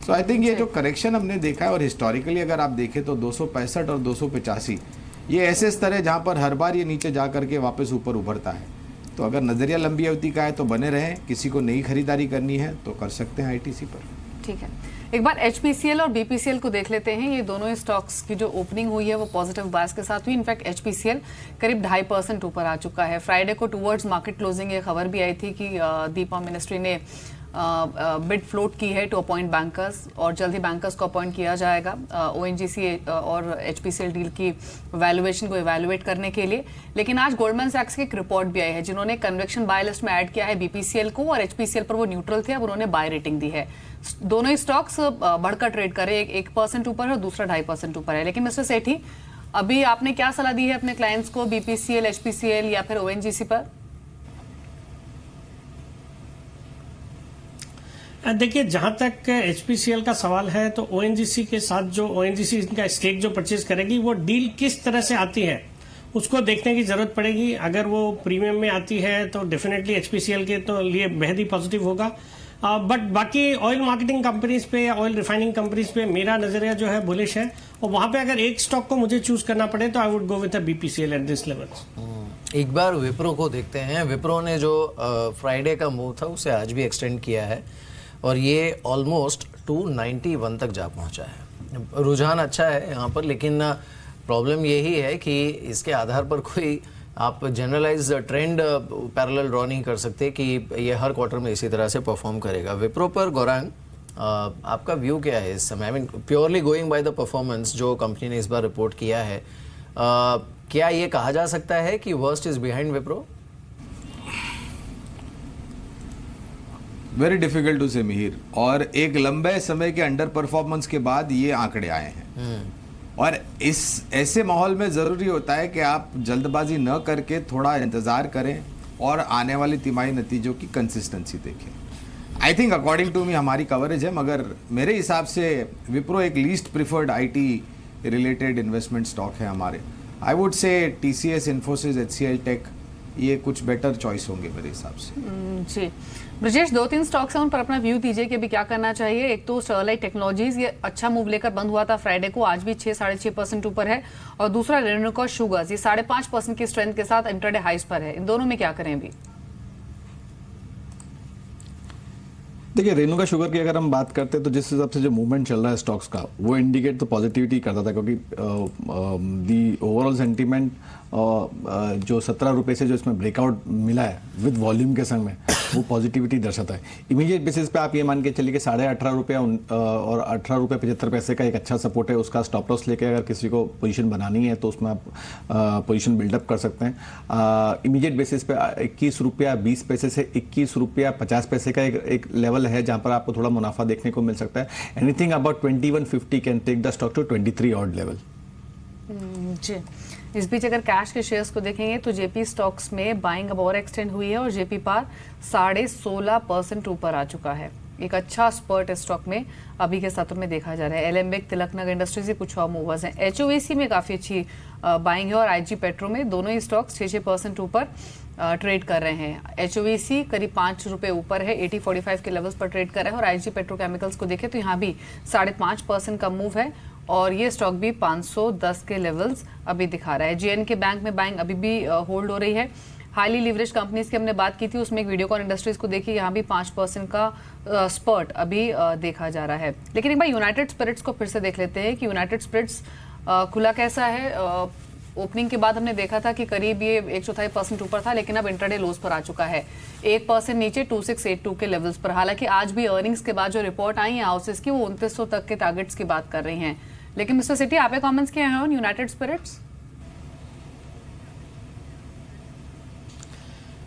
सो आई थिंक ये जो करेक्शन हमने देखा है, और हिस्टोरिकली अगर आप देखें तो 265 और 285 ये ऐसे स्तर है जहाँ पर हर बार ये नीचे जा करके वापस ऊपर उभरता है। तो अगर नज़रिया लंबी अवधि का है तो बने रहें, किसी को नई खरीदारी करनी है तो कर सकते हैं आईटीसी पर। ठीक है, एक बार एचपीसीएल और बीपीसीएल को देख लेते हैं। ये दोनों ही स्टॉक्स की जो ओपनिंग हुई है वो पॉजिटिव बायस के साथ हुई। इनफैक्ट एचपीसीएल करीब 2.5% ऊपर आ चुका है। फ्राइडे को टुवर्ड्स मार्केट क्लोजिंग ये खबर भी आई थी कि दीपा मिनिस्ट्री ने बिड फ्लोट की है टू अपॉइंट बैंकर्स, और जल्द ही बैंकर्स को अपॉइंट किया जाएगा ओएनजीसी और एचपीसीएल डील की वैल्यूएशन को इवैल्यूएट करने के लिए। लेकिन आज गोल्डमैन सैक्स की एक रिपोर्ट भी आई है जिन्होंने कन्वेक्शन बाय लिस्ट में ऐड किया है बीपीसीएल को, और एचपीसीएल पर वो न्यूट्रल थे, अब उन्होंने बाय रेटिंग दी है। दोनों ही स्टॉक्स बढ़कर ट्रेड करे, एक 1% ऊपर है और दूसरा 2.5% ऊपर है। लेकिन मिस्टर सेठी, अभी आपने क्या सलाह दी है अपने क्लाइंट्स को, बीपीसीएल, एचपीसीएल या फिर ओएनजीसी पर? देखिए, जहां तक एचपीसीएल का सवाल है तो ओएनजीसी के साथ जो ओएनजीसी का स्टेक जो परचेज करेगी वो डील किस तरह से आती है उसको देखने की जरूरत पड़ेगी। अगर वो प्रीमियम में आती है तो डेफिनेटली एचपीसीएल के तो लिए बेहद ही पॉजिटिव होगा। बट बाकी ऑयल मार्केटिंग कंपनीज पे या ऑयल रिफाइनिंग कंपनीज पे मेरा नजरिया जो है बुलिश है, और वहां पे अगर एक स्टॉक को मुझे चूज करना पड़े तो I would go with the BPCL at this level. एक बार विप्रो को देखते हैं। विप्रो ने जो फ्राइडे का मूव था उसे आज भी एक्सटेंड किया है और ये ऑलमोस्ट 291 तक जा पहुंचा है। रुझान अच्छा है यहाँ पर, लेकिन प्रॉब्लम यही है कि इसके आधार पर कोई आप जनरलाइज ट्रेंड पैरेलल ड्रॉ नहीं कर सकते कि ये हर क्वार्टर में इसी तरह से परफॉर्म करेगा। विप्रो पर गौरांग, आपका व्यू क्या है इस समय? I mean purely going by the performance जो कंपनी ने इस बार रिपोर्ट किया है, क्या ये कहा जा सकता है कि worst is behind Wipro? Very difficult to say Mihir, और एक लंबे समय के अंडर परफॉर्मेंस के बाद ये आंकड़े आए हैं। और इस ऐसे माहौल में ज़रूरी होता है कि आप जल्दबाजी न करके थोड़ा इंतज़ार करें और आने वाली तिमाही नतीजों की कंसिस्टेंसी देखें। I think according to me हमारी कवरेज है, मगर मेरे हिसाब से विप्रो एक least preferred IT related investment stock है हमारे। I would say TCS, Infosys, HCL tech ये कुछ बेटर चॉइस होंगे मेरे हिसाब से। जी ब्रजेश, 2-3 स्टॉक्स हैं, उन पर अपना व्यू दीजिए कि अभी क्या करना चाहिए। एक तो स्टरलाइट टेक्नोलॉजीज, ये अच्छा मूव लेकर बंद हुआ था फ्राइडे को, आज भी 6-6.5% ऊपर है। और दूसरा रेनुका शुगर्स, ये 5.5% की स्ट्रेंथ के साथ इंट्राडे हाइस पर है। इन दोनों में क्या करें अभी? देखिए, रेनुका शुगर की अगर हम बात करते हैं तो जिस हिसाब से जो मूवमेंट चल रहा है स्टॉक्स का वो इंडिकेट तो पॉजिटिविटी करता था, क्योंकि दी ओवरऑल सेंटीमेंट जो 17 रुपये से जो इसमें ब्रेकआउट मिला है विद वॉल्यूम के संग में वो पॉजिटिविटी दर्शाता है। इमीडिएट बेसिस पे आप ये मान के चलिए कि 18.5 रुपये और 18 रुपये 75 पैसे का एक अच्छा सपोर्ट है। उसका स्टॉप लॉस लेके अगर किसी को पोजीशन बनानी है तो उसमें आप पोजीशन बिल्डअप कर सकते हैं। इमीडिएट बेसिस पे 21 रुपया 20 पैसे से 21 रुपया 50 पैसे का एक लेवल है जहां पर आपको थोड़ा मुनाफा देखने को मिल सकता है। Anything about 2150 can take the stock to 23 odd level. जी इस बीच अगर कैश के शेयर्स को देखेंगे तो जेपी स्टॉक्स में बाइंग अब और एक्सटेंड हुई है और जेपी पार 16.5% ऊपर आ चुका है। एक अच्छा स्पर्ट स्टॉक में अभी के सत्र में देखा जा रहा है। एलेम्बिक, तिलकनगर इंडस्ट्रीज से कुछ और मूवर्स हैं। एचओवीसी में काफी अच्छी बाइंग है और आईजी पेट्रो में दोनों ही स्टॉक्स 6% ऊपर ट्रेड कर रहे हैं। एचओवीसी करीब 5 रुपए ऊपर है, 80.45 के लेवल्स पर ट्रेड कर रहा है और आईजी पेट्रोकेमिकल्स को देखें तो यहाँ भी 5.5% का मूव है और ये स्टॉक भी 510 के लेवल्स अभी दिखा रहा है। जेएनके बैंक में बाइंग अभी भी होल्ड हो रही है। हाईली लीवरेज कंपनीज की हमने बात की थी, उसमें एक वीडियोकॉन इंडस्ट्रीज को देखिए, यहाँ भी 5% का स्पर्ट अभी देखा जा रहा है। लेकिन एक बार यूनाइटेड स्पिरिट्स को फिर से देख लेते हैं कि यूनाइटेड स्पिरिट्स खुला कैसा है। ओपनिंग के बाद हमने देखा था कि करीब ये 1/4% ऊपर था, लेकिन अब इंट्राडे लोज पर आ चुका है, 1% नीचे 2682 के लेवल्स पर। हालांकि आज भी अर्निंग्स के बाद जो रिपोर्ट आई है हाउसेस की, वो 2900 तक के टारगेट्स की बात कर रही हैं। लेकिन मिस्टर सिटी, आपने कमेंट्स किए हैं ऑन यूनाइटेड स्पिरिट्स?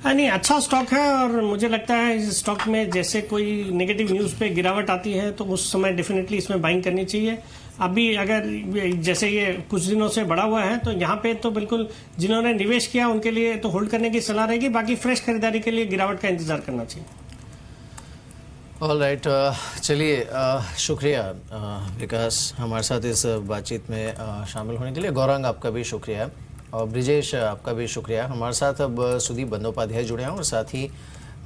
हाँ, नहीं, अच्छा स्टॉक है और मुझे लगता है इस स्टॉक में जैसे कोई नेगेटिव न्यूज़ पे गिरावट आती है तो उस समय डेफिनेटली इसमें बाइंग करनी चाहिए। अभी अगर जैसे ये कुछ दिनों से बढ़ा हुआ है तो यहाँ पे तो बिल्कुल जिन्होंने निवेश किया उनके लिए तो होल्ड करने की सलाह रहेगी, बाकी फ्रेश खरीदारी के लिए गिरावट का इंतजार करना चाहिए। ऑलराइट, चलिए, शुक्रिया विकास हमारे साथ इस बातचीत में शामिल होने के लिए। गौरांग, आपका भी शुक्रिया और ब्रिजेश, आपका भी शुक्रिया। हमारे साथ अब सुदीप बंदोपाध्याय जुड़े हैं और साथ ही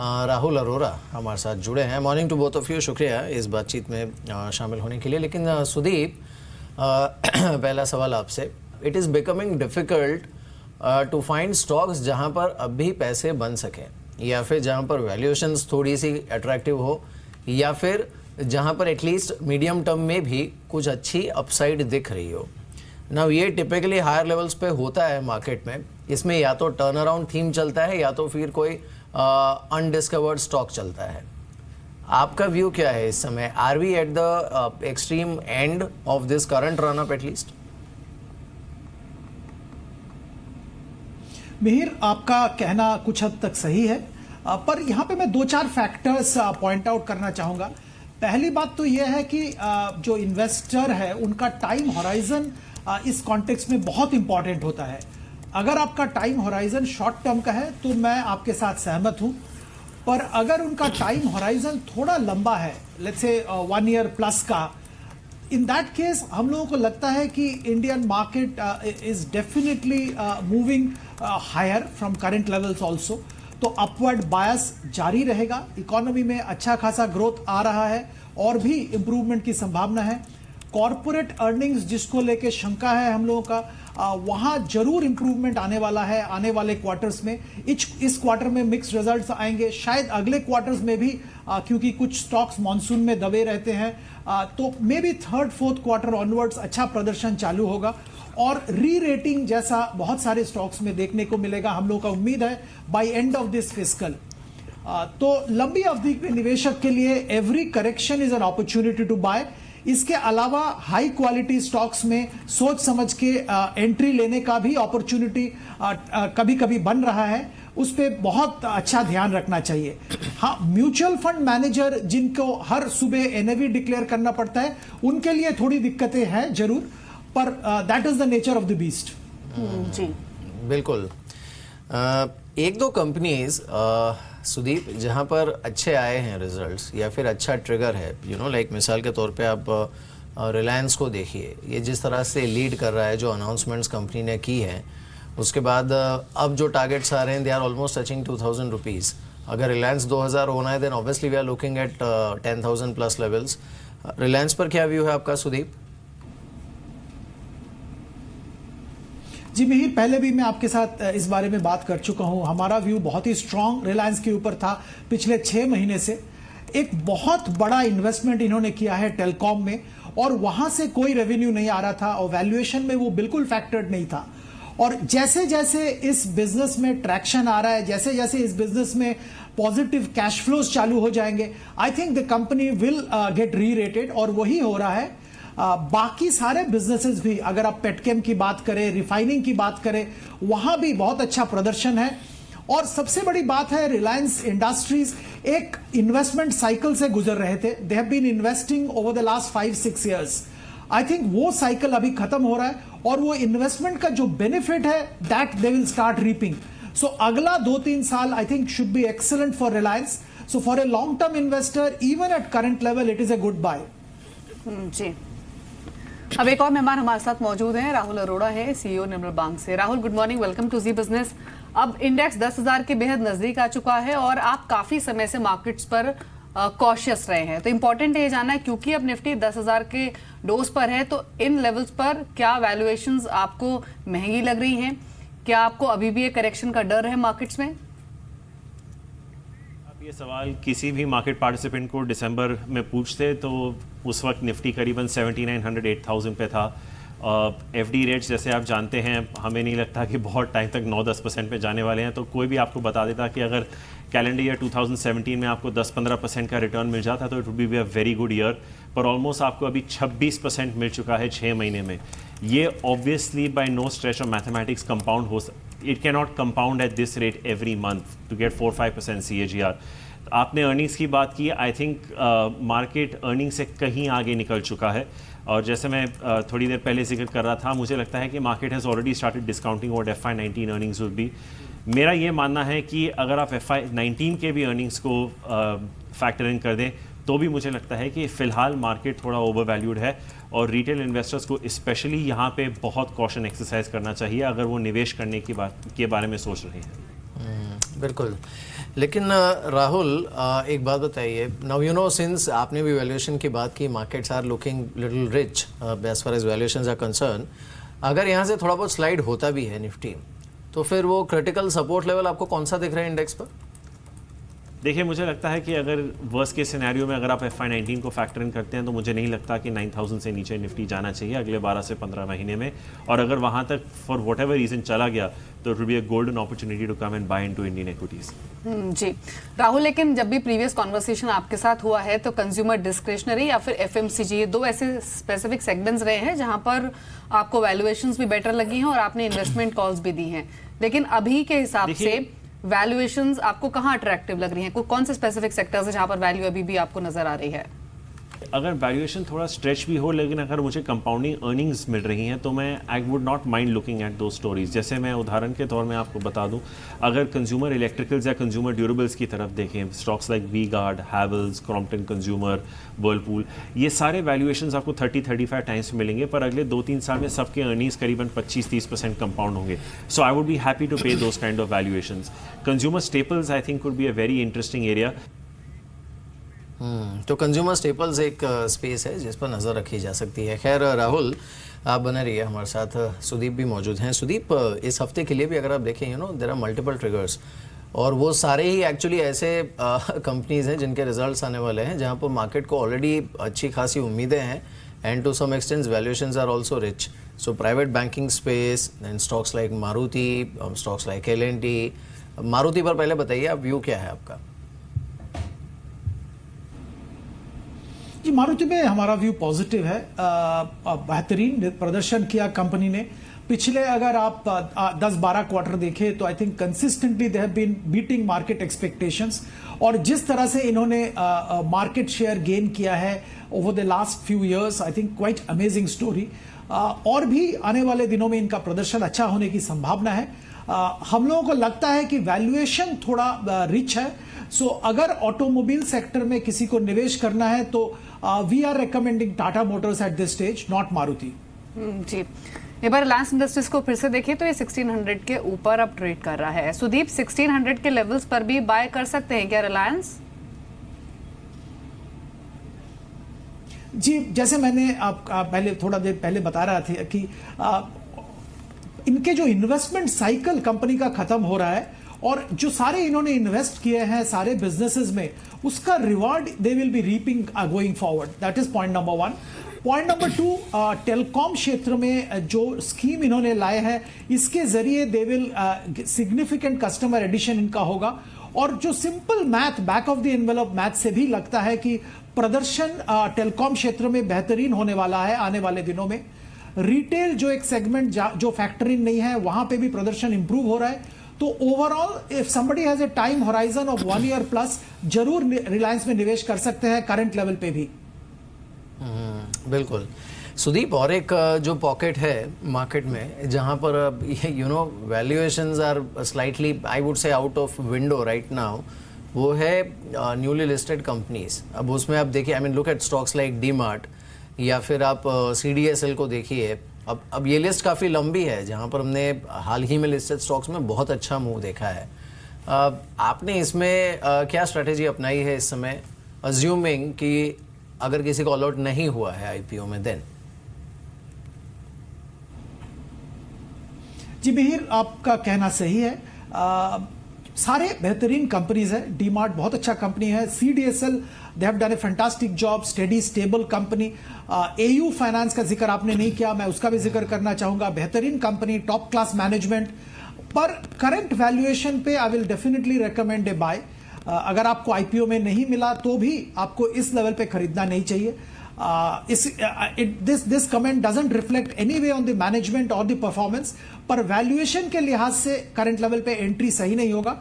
राहुल अरोरा हमारे साथ जुड़े हैं। Morning to both of you, शुक्रिया इस बातचीत में शामिल होने के लिए। लेकिन सुदीप, पहला सवाल आपसे, it is becoming difficult to find stocks जहां पर अब भी पैसे बन सकें, या फिर जहां पर वैल्यूएशंस थोड़ी सी अट्रैक्टिव हो, या फिर जहां पर एटलीस्ट मीडियम टर्म में भी कुछ अच्छी अपसाइड दिख रही हो। नाउ ये टिपिकली हायर लेवल्स पे होता है मार्केट में। इसमें या तो टर्न अराउंड थीम चलता है या तो फिर कोई अनडिस्कवर्ड स्टॉक चलता है। आपका व्यू क्या है इस समय? Are we at the extreme end of this current run up at least? Mihir, आपका कहना कुछ हद तक सही है, पर यहाँ पे मैं 2-4 फैक्टर्स पॉइंट आउट करना चाहूँगा। पहली बात तो यह है कि जो इन्वेस्टर है उनका टाइम होराइजन इस कॉन्टेक्स्ट में बहुत इंपॉर्टेंट होता है। अगर आपका टाइम होराइजन शॉर्ट टर्म का है तो मैं आपके साथ सहमत हूँ, पर अगर उनका टाइम होराइजन थोड़ा लंबा है, लेट्स से 1 ईयर प्लस का, इन दैट केस हम लोगों को लगता है कि Indian market is definitely moving higher from current levels also. तो अपवर्ड बायस जारी रहेगा, इकोनॉमी में अच्छा खासा ग्रोथ आ रहा है और भी इंप्रूवमेंट की संभावना है। कॉरपोरेट अर्निंग्स जिसको लेके शंका है हम लोगों का, वहाँ जरूर इंप्रूवमेंट आने वाला है आने वाले क्वार्टर्स में। इस क्वार्टर में मिक्स रिजल्ट्स आएंगे, शायद अगले क्वार्टर्स में भी, क्योंकि कुछ स्टॉक्स मॉनसून में दबे रहते हैं, तो may be 3rd-4th quarter onwards अच्छा प्रदर्शन चालू होगा और री रेटिंग जैसा बहुत सारे स्टॉक्स में देखने को मिलेगा। हम लोग का उम्मीद है by end of this fiscal. तो लंबी अवधि के निवेशक के लिए every correction is an opportunity to buy. इसके अलावा हाई क्वालिटी स्टॉक्स में सोच समझ के एंट्री लेने का भी अपॉर्चुनिटी कभी कभी बन रहा है, उस पर बहुत अच्छा ध्यान रखना चाहिए। हाँ, म्यूचुअल फंड मैनेजर जिनको हर सुबह एनएवी डिक्लेयर करना पड़ता है, उनके लिए थोड़ी दिक्कतें हैं जरूर, पर that is the nature of the beast. जी बिल्कुल। एक दो कंपनीज सुदीप जहां पर अच्छे आए हैं रिजल्ट्स या फिर अच्छा ट्रिगर है, लाइक मिसाल के तौर पे आप रिलायंस को देखिए, ये जिस तरह से लीड कर रहा है, जो अनाउंसमेंट्स कंपनी ने की है, उसके बाद अब जो टारगेट्स आ रहे हैं they are almost touching 2000 rupees. अगर रिलायंस 2000 होना है then obviously we are looking at 10,000 plus levels. Reliance पर क्या व्यू है आपका सुदीप? जी मिहिर, पहले भी मैं आपके साथ इस बारे में बात कर चुका हूं। हमारा व्यू बहुत ही स्ट्रांग रिलायंस के ऊपर था पिछले 6 महीने से। एक बहुत बड़ा इन्वेस्टमेंट इन्होंने किया है टेलीकॉम में और वहां से कोई रेवेन्यू नहीं आ रहा था और वैल्यूएशन में वो बिल्कुल फैक्टर्ड नहीं था। और जैसे जैसे इस बिजनेस में ट्रैक्शन आ रहा है, जैसे जैसे इस बिजनेस में पॉजिटिव कैश फ्लोज चालू हो जाएंगे, आई think the company will get री रेटेड, और वही हो रहा है। बाकी सारे बिजनेसेस भी, अगर आप पेटकेम की बात करें, रिफाइनिंग की बात करें, वहां भी बहुत अच्छा प्रदर्शन है। और सबसे बड़ी बात है, रिलायंस इंडस्ट्रीज एक इन्वेस्टमेंट साइकिल से गुजर रहे थे। They have been investing over the last 5-6 years. I think वो साइकिल अभी खत्म हो रहा है और वो इन्वेस्टमेंट का जो बेनिफिट है that they will start reaping. So अगला 2-3 साल I think should be excellent for Reliance. So for a long term investor even at current level it is a good buy. जी, अब एक और मेहमान हमारे साथ मौजूद हैं. राहुल अरोड़ा है, सीईओ निर्मल बैंक से. Rahul, good morning, welcome to Zee business. अब इंडेक्स 10,000 के बेहद नजदीक आ चुका है और आप काफी समय से मार्केट्स पर कॉशियस रहे हैं. तो इंपॉर्टेंट ये जानना है, क्योंकि अब निफ्टी 10,000 के डोज पर है, तो इन लेवल्स पर क्या वैल्यूएशंस आपको महंगी लग रही हैं? क्या आपको अभी भी एक करेक्शन का डर है मार्केट्स में? आप ये सवाल किसी भी मार्केट पार्टिसिपेंट को दिसंबर में पूछते तो उस वक्त निफ्टी करीबन 7900 8000 पे था. एफडी रेट्स जैसे आप जानते हैं, हमें नहीं लगता कि बहुत टाइम तक 9-10% पे जाने वाले हैं. तो कोई भी आपको बता देता कि अगर कैलेंडर ईयर 2017 में आपको 10-15% का रिटर्न मिल जाता तो it would be a very good year. पर ऑलमोस्ट आपको अभी 26% मिल चुका है 6 महीने में. ये obviously by no stretch of mathematics compound हो, it can not compound at this rate every month to get 4-5% CAGR. आपने अर्निंग्स की बात की. आई थिंक मार्केट अर्निंग से कहीं आगे निकल चुका है. और जैसे मैं थोड़ी देर पहले जिक्र कर रहा था, मुझे लगता है कि market has already started discounting what FY19 earnings would be. मेरा ये मानना है कि अगर आप FY19 के भी अर्निंग्स को फैक्टर इन कर दें तो भी मुझे लगता है कि फ़िलहाल मार्केट थोड़ा ओवर वैल्यूड है और रिटेल इन्वेस्टर्स को स्पेशली यहाँ पे बहुत कॉशन एक्सरसाइज करना चाहिए अगर वो निवेश करने की बात के बारे में सोच रहे हैं. बिल्कुल. लेकिन राहुल, एक बात बताइए. नाउ यू नो, सिंस आपने भी वैल्यूएशन की बात की, markets are looking little rich as far as valuations are concern. अगर यहाँ से थोड़ा बहुत स्लाइड होता भी है निफ्टी, तो फिर वो क्रिटिकल सपोर्ट लेवल आपको कौन सा दिख रहा है इंडेक्स पर? देखिए, मुझे लगता है कि अगर वर्स्ट केस सिनेरियो में अगर आप FY19 को फैक्टर इन करते हैं तो मुझे नहीं लगता कि 9000 से नीचे निफ्टी जाना चाहिए अगले 12 से 15 महीने में. और अगर वहाँ तक फॉर वट एवर रीजन चला गया तो it will be a golden opportunity to come and buy into Indian equities. जी राहुल, लेकिन जब भी प्रीवियस कॉन्वर्सेशन आपके साथ हुआ है तो कंज्यूमर डिस्क्रिशनरी या फिर FMCG, ये दो ऐसे स्पेसिफिक सेगमेंट्स रहे हैं जहां पर आपको वैल्यूएशंस भी बेटर लगी हैं और आपने इन्वेस्टमेंट कॉल्स भी दी हैं. लेकिन अभी के हिसाब से वैल्यूएशंस आपको कहाँ अट्रैक्टिव लग रही हैं? कौन से स्पेसिफिक सेक्टर्स हैं जहां पर वैल्यू अभी भी आपको नजर आ रही है? अगर वैल्यूएशन थोड़ा स्ट्रेच भी हो, लेकिन अगर मुझे कंपाउंडिंग अर्निंग्स मिल रही हैं तो मैं I would not mind looking at दो स्टोरीज. जैसे मैं उदाहरण के तौर में आपको बता दूं, अगर कंज्यूमर इलेक्ट्रिकल्स या कंज्यूमर ड्यूरेबल्स की तरफ देखें, stocks like V-Guard, Havells, Crompton consumer, Whirlpool, ये सारे वैल्यूएशंस आपको 30-35 टाइम्स मिलेंगे. पर अगले 2-3 साल में सबके अर्निंग्स करीबन 25-30% कंपाउंड होंगे. So I would be happy to pay those kind of valuations. Consumer staples I think would be a very interesting area. तो कंज्यूमर स्टेपल्स एक स्पेस है जिस पर नज़र रखी जा सकती है. खैर राहुल, आप बने रहिए हमारे साथ. सुदीप भी मौजूद हैं. सुदीप, इस हफ्ते के लिए भी अगर आप देखें, you know, there are multiple triggers और वो सारे ही एक्चुअली ऐसे कंपनीज हैं जिनके रिजल्ट्स आने वाले हैं जहां पर मार्केट को ऑलरेडी अच्छी खासी उम्मीदें हैं and to some extent valuations are also rich. So private banking space, then stocks like Maruti, stocks like L&T. Maruti पर पहले बताइए, आप व्यू क्या है आपका? जी, मारुति में हमारा व्यू पॉजिटिव है. बेहतरीन प्रदर्शन किया कंपनी ने. पिछले अगर आप 10-12 क्वार्टर देखें तो I think consistently they have been beating market expectations. और जिस तरह से इन्होंने मार्केट शेयर गेन किया है over the last few years, I think quite amazing story. और भी आने वाले दिनों में इनका प्रदर्शन अच्छा होने की संभावना है. हम लोगों को लगता है कि वैल्यूएशन थोड़ा रिच है. सो अगर ऑटोमोबाइल सेक्टर में किसी को निवेश करना है तो we are recommending Tata motors at this stage, not Maruti. जी, एक बार रिलायंस इंडस्ट्रीज को फिर से देखें तो ये 1600 के ऊपर अब ट्रेड कर रहा है. सुदीप, 1600 के लेवल्स पर भी बाय कर सकते हैं क्या रिलायंस? जी, जैसे मैंने पहले थोड़ा देर पहले बता रहा था कि इनके जो इन्वेस्टमेंट साइकिल कंपनी का खत्म हो रहा है और जो सारे इन्होंने इन्वेस्ट किए हैं सारे बिजनेसेस में, उसका reward they will be reaping going forward. That is point number 1. Point number 2, telecom क्षेत्र में जो स्कीम इन्होंने लाए हैं इसके जरिए they will significant customer addition इनका होगा. और जो simple math, back of the envelope math से भी लगता है कि प्रदर्शन टेलीकॉम क्षेत्र में बेहतरीन होने वाला है आने वाले दिनों में. रिटेल जो एक सेगमेंट जो फैक्टर इन नहीं है, वहां पे भी प्रदर्शन इंप्रूव हो रहा है. तो overall if somebody has a time horizon of 1 year plus, जरूर रिलायंस में निवेश कर सकते हैं करंट लेवल पे भी. बिल्कुल. सुदीप, और एक जो पॉकेट है मार्केट में जहां पर valuations are slightly I would say out of window right now, वो है न्यूली लिस्टेड कंपनीज। अब उसमें आप देखिए, I mean look at stocks like D Mart, या फिर आप CDSL को देखिए। अब ये लिस्ट काफ़ी लंबी है जहां पर हमने हाल ही में लिस्टेड स्टॉक्स में बहुत अच्छा मूव देखा है। आपने इसमें क्या स्ट्रेटेजी अपनाई है इस समय, अज्यूमिंग कि अगर किसी को अलॉट नहीं हुआ है IPO में देन? जी मिहिर, आपका कहना सही है। सारे बेहतरीन कंपनीज है। डीमार्ट बहुत अच्छा कंपनी है। CDSL they have done A fantastic job, steady stable company. AU finance का जिक्र आपने नहीं किया, मैं उसका भी जिक्र करना चाहूंगा। बेहतरीन कंपनी, टॉप क्लास मैनेजमेंट, पर करंट वैल्यूएशन पे I will definitely recommend a buy. अगर आपको IPO में नहीं मिला तो भी आपको इस लेवल पे खरीदना नहीं चाहिए। This comment doesn't reflect any way on the management और द परफॉर्मेंस, पर वैल्यूएशन के लिहाज से करंट लेवल पे एंट्री सही नहीं होगा।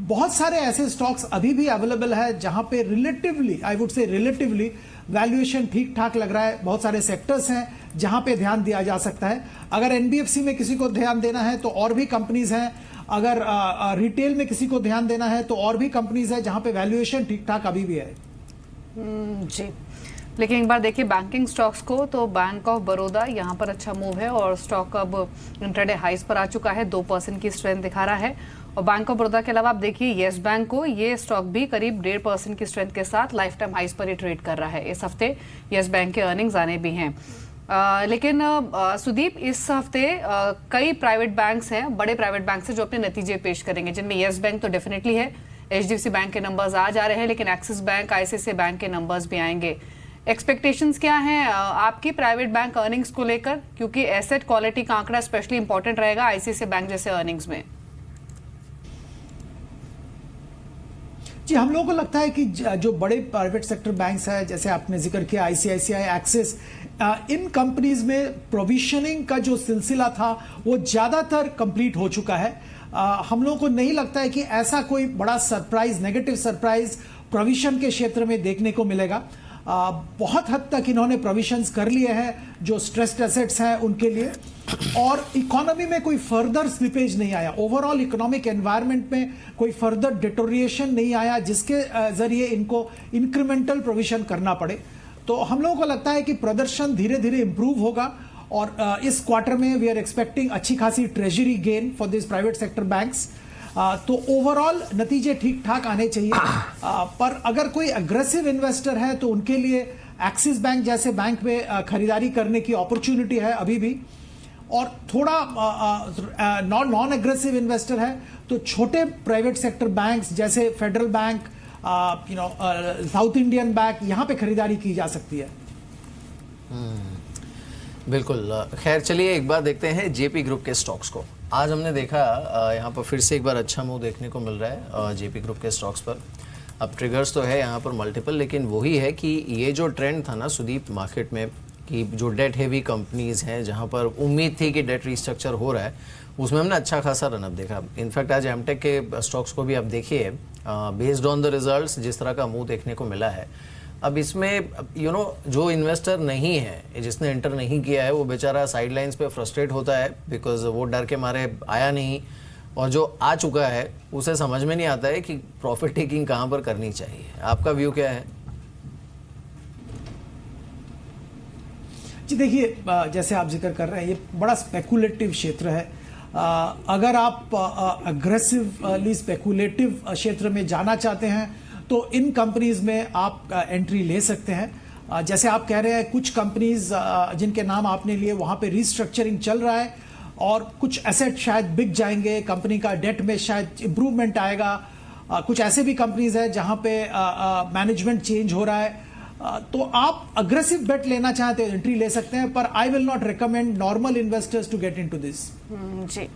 बहुत सारे ऐसे स्टॉक्स अभी भी अवेलेबल है जहां पे रिलेटिवली, आई वुड से रिलेटिवली वैल्यूएशन ठीक ठाक लग रहा है। बहुत सारे सेक्टर्स हैं जहां पे ध्यान दिया जा सकता है। अगर NBFC में किसी को ध्यान देना है तो और भी कंपनीज हैं। अगर रिटेल में किसी को ध्यान देना है तो और भी कंपनीज है जहां पे वैल्यूएशन ठीक ठाक अभी भी है। जी, लेकिन एक बार देखिए बैंकिंग स्टॉक्स को, तो बैंक ऑफ बड़ौदा यहाँ पर अच्छा मूव है और स्टॉक अब इंट्राडे हाइस पर आ चुका है, 2% की स्ट्रेंथ दिखा रहा है। और बैंक ऑफ बड़ौदा के अलावा आप देखिए येस बैंक को, ये स्टॉक भी करीब 1.5% की स्ट्रेंथ के साथ लाइफ टाइम हाइस पर ही ट्रेड कर रहा है। इस हफ्ते येस बैंक के अर्निंग्स आने भी हैं। लेकिन सुदीप, इस हफ्ते कई प्राइवेट बैंक्स हैं, बड़े प्राइवेट बैंक्स हैं जो अपने नतीजे पेश करेंगे, जिनमें येस बैंक तो डेफिनेटली है, HDFC बैंक के नंबर्स आ जा रहे हैं, लेकिन एक्सिस बैंक, ICICI बैंक के नंबर्स भी आएंगे। एक्सपेक्टेशंस क्या हैं आपकी प्राइवेट बैंक अर्निंग्स को लेकर, क्योंकि एसेट क्वालिटी का आंकड़ा स्पेशली इंपॉर्टेंट रहेगा ICICI बैंक जैसे अर्निंग्स में? जी, हम लोगों को लगता है कि जो बड़े प्राइवेट सेक्टर बैंक्स हैं, जैसे आपने जिक्र किया ICICI, एक्सिस, इन कंपनीज में प्रोविजनिंग का जो सिलसिला था वो ज्यादातर कंप्लीट हो चुका है। हम लोगों को नहीं लगता है कि ऐसा कोई बड़ा सरप्राइज, नेगेटिव सरप्राइज प्रोविजन के क्षेत्र में देखने को मिलेगा। बहुत हद तक इन्होंने प्रोविजंस कर लिए हैं जो स्ट्रेस्ड एसेट्स हैं उनके लिए, और इकोनॉमी में कोई फर्दर स्लिपेज नहीं आया। ओवरऑल इकोनॉमिक एनवायरनमेंट में कोई फर्दर डिटोरिएशन नहीं आया जिसके जरिए इनको इंक्रीमेंटल प्रोविजन करना पड़े। तो हम लोगों को लगता है कि प्रदर्शन धीरे धीरे इंप्रूव होगा, और इस क्वार्टर में वी आर एक्सपेक्टिंग अच्छी खासी treasury gain for this private sector banks. तो ओवरऑल नतीजे ठीक ठाक आने चाहिए। पर अगर कोई अग्रेसिव इन्वेस्टर है तो उनके लिए एक्सिस बैंक जैसे बैंक में खरीदारी करने की अपॉर्चुनिटी है अभी भी। और थोड़ा नॉन एग्रेसिव इन्वेस्टर है तो छोटे प्राइवेट सेक्टर बैंक्स जैसे federal bank, south Indian bank, यहां पे खरीदारी की जा सकती है। बिल्कुल। खैर, चलिए एक बार देखते हैं JP ग्रुप के स्टॉक्स को। आज हमने देखा यहाँ पर फिर से एक बार अच्छा मूव देखने को मिल रहा है JP ग्रुप के स्टॉक्स पर। अब ट्रिगर्स तो है यहाँ पर मल्टीपल, लेकिन वही है कि ये जो ट्रेंड था ना सुदीप मार्केट में, कि जो डेट हेवी कंपनीज हैं जहाँ पर उम्मीद थी कि डेट रिस्ट्रक्चर हो रहा है, उसमें हमने अच्छा खासा रनअप देखा। इनफैक्ट आज एमटेक के स्टॉक्स को भी आप देखिए, बेस्ड ऑन द रिजल्ट्स जिस तरह का मूव देखने को मिला है। अब इसमें जो इन्वेस्टर नहीं है, जिसने एंटर नहीं किया है, वो बेचारा साइडलाइंस पे फ्रस्ट्रेट होता है बिकॉज वो डर के मारे आया नहीं, और जो आ चुका है उसे समझ में नहीं आता है कि प्रॉफिट टेकिंग कहाँ पर करनी चाहिए। आपका व्यू क्या है? जी देखिए, जैसे आप जिक्र कर रहे हैं, ये बड़ा स्पेकुलेटिव क्षेत्र है। अगर आप अग्रेसिवली स्पेकुलेटिव क्षेत्र में जाना चाहते हैं तो इन कंपनीज में आप एंट्री ले सकते हैं। जैसे आप कह रहे हैं, कुछ कंपनीज जिनके नाम आपने लिए वहां पे रिस्ट्रक्चरिंग चल रहा है और कुछ एसेट शायद बिक जाएंगे, कंपनी का डेट में शायद इंप्रूवमेंट आएगा। कुछ ऐसे भी कंपनीज है जहां पे मैनेजमेंट चेंज हो रहा है। तो आप अग्रेसिव बेट लेना चाहते हैं एंट्री ले सकते हैं, पर I will not recommend normal investors to get into this. जी,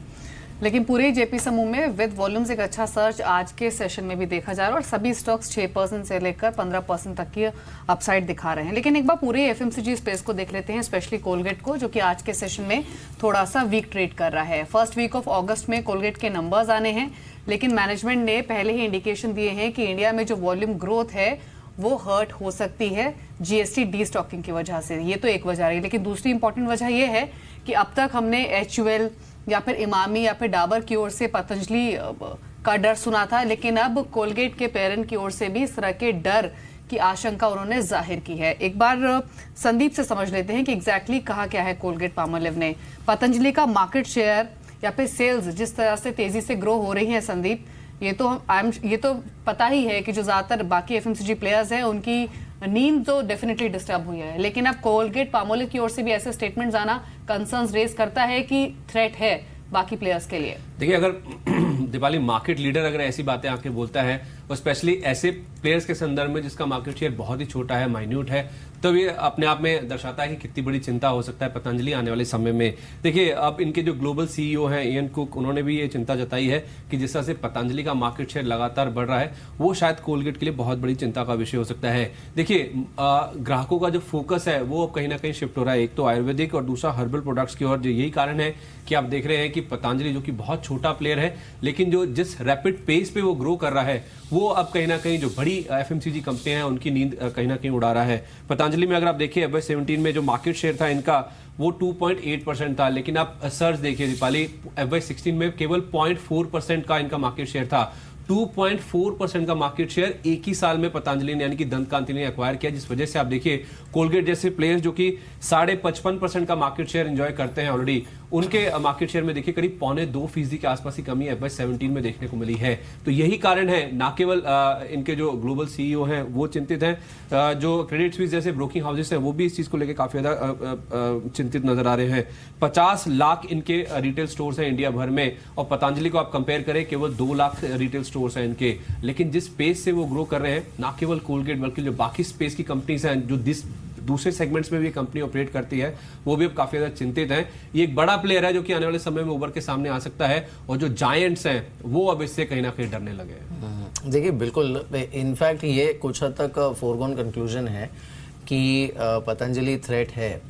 लेकिन पूरे JP समूह में विद वॉल्यूम्स एक अच्छा सर्च आज के सेशन में भी देखा जा रहा है और सभी स्टॉक्स 6% से लेकर 15% तक की अपसाइड दिखा रहे हैं। लेकिन एक बार पूरे FMCG स्पेस को देख लेते हैं, स्पेशली कोलगेट को, जो कि आज के सेशन में थोड़ा सा वीक ट्रेड कर रहा है। फर्स्ट वीक ऑफ अगस्त में कोलगेट के नंबर्स आने हैं, लेकिन मैनेजमेंट ने पहले ही इंडिकेशन दिए हैं कि इंडिया में जो वॉल्यूम ग्रोथ है वो हर्ट हो सकती है जीएसटी डी स्टॉकिंग की वजह से। ये तो एक वजह रही, लेकिन दूसरी इंपॉर्टेंट वजह ये है कि अब तक हमने HUL या फिर इमामी या फिर डाबर की ओर से पतंजलि का डर सुना था, लेकिन अब कोलगेट के पेरेंट की ओर से भी इस तरह के डर की आशंका उन्होंने जाहिर की है। एक बार संदीप से समझ लेते हैं कि एग्जैक्टली कहा क्या है कोलगेट पामोलिव ने। पतंजलि का मार्केट शेयर या फिर सेल्स जिस तरह से तेजी से ग्रो हो रही है संदीप, ये तो पता ही है कि जो ज्यादातर बाकी एफएमसीजी प्लेयर्स हैं उनकी नींद तो डेफिनेटली डिस्टर्ब हुई है, लेकिन अब कोलगेट पामोलिव की ओर से भी ऐसे स्टेटमेंट्स आना कंसर्न्स रेज करता है कि थ्रेट है बाकी प्लेयर्स के लिए। देखिए, अगर दीपाली मार्केट लीडर अगर ऐसी बातें आके बोलता है और स्पेशली ऐसे प्लेयर्स के संदर्भ में जिसका मार्केट शेयर बहुत ही छोटा है, माइन्यूट है, तो ये अपने आप में दर्शाता है कि कितनी बड़ी चिंता हो सकता है पतंजलि आने वाले समय में। देखिए, अब इनके जो ग्लोबल सीईओ हैं इयन कुक, उन्होंने भी ये चिंता जताई है कि जिस तरह से पतंजलि का मार्केट शेयर लगातार बढ़ रहा है वो शायद कोलगेट के लिए बहुत बड़ी चिंता का विषय हो सकता है। देखिए, ग्राहकों का जो फोकस है वो अब कहीं ना कहीं शिफ्ट हो रहा है, एक तो आयुर्वेदिक और दूसरा हर्बल प्रोडक्ट्स की ओर। यही कारण है कि आप देख रहे हैं कि पतंजलि जो कि बहुत छोटा प्लेयर है, लेकिन जो जिस रैपिड पेस पे वो ग्रो कर रहा है वो अब कहीं ना कहीं जो बड़ी एफएमसीजी कंपनियां हैं उनकी नींद कहीं ना कहीं उड़ा रहा है। पतंजलि में अगर आप देखिए FY17 में जो मार्केट शेयर था इनका वो 2.8% था, लेकिन आप सर्च देखिए दीपाली, FY16 में केवल 0.4% का इनका मार्केट शेयर था। 2.4% का मार्केट शेयर एक ही साल में पतंजलि ने यानी कि दंतकांति ने एक्वायर किया, जिस वजह से आप देखिए कोलगेट जैसे प्लेयर्स जो कि 55.5% का मार्केट शेयर एंजॉय करते हैं ऑलरेडी, उनके मार्केट शेयर में देखिए करीब 1.25% के आसपास की कमी FY17 में देखने को मिली है। तो यही कारण है, ना केवल इनके जो ग्लोबल सीईओ हैं वो चिंतित हैं, जो क्रेडिट स्विस जैसे ब्रोकिंग हाउसेस हैं वो भी इस चीज को लेकर काफी ज्यादा चिंतित नजर आ रहे हैं। 50 लाख इनके रिटेल स्टोर्स हैं इंडिया भर में, और पतंजलि को आप कंपेयर करें केवल 2 लाख रिटेल स्टोर्स हैं इनके, लेकिन जिस स्पेस से वो ग्रो कर रहे हैं, ना केवल कोलगेट बल्कि जो बाकी स्पेस की कंपनीज हैं जो दूसरे सेगमेंट्स में भी कंपनी ऑपरेट करती है वो भी अब काफी ज्यादा चिंतित हैं। ये एक बड़ा प्लेयर है जो कि आने वाले समय में उभर के सामने आ सकता है, और जो जायंट्स हैं वो अब इससे कहीं ना कहीं डरने लगे हैं। देखिए, बिल्कुल, इनफैक्ट ये कुछ हद तक फोरगॉन कंक्लूजन है कि पतंजलि थ्रेट है,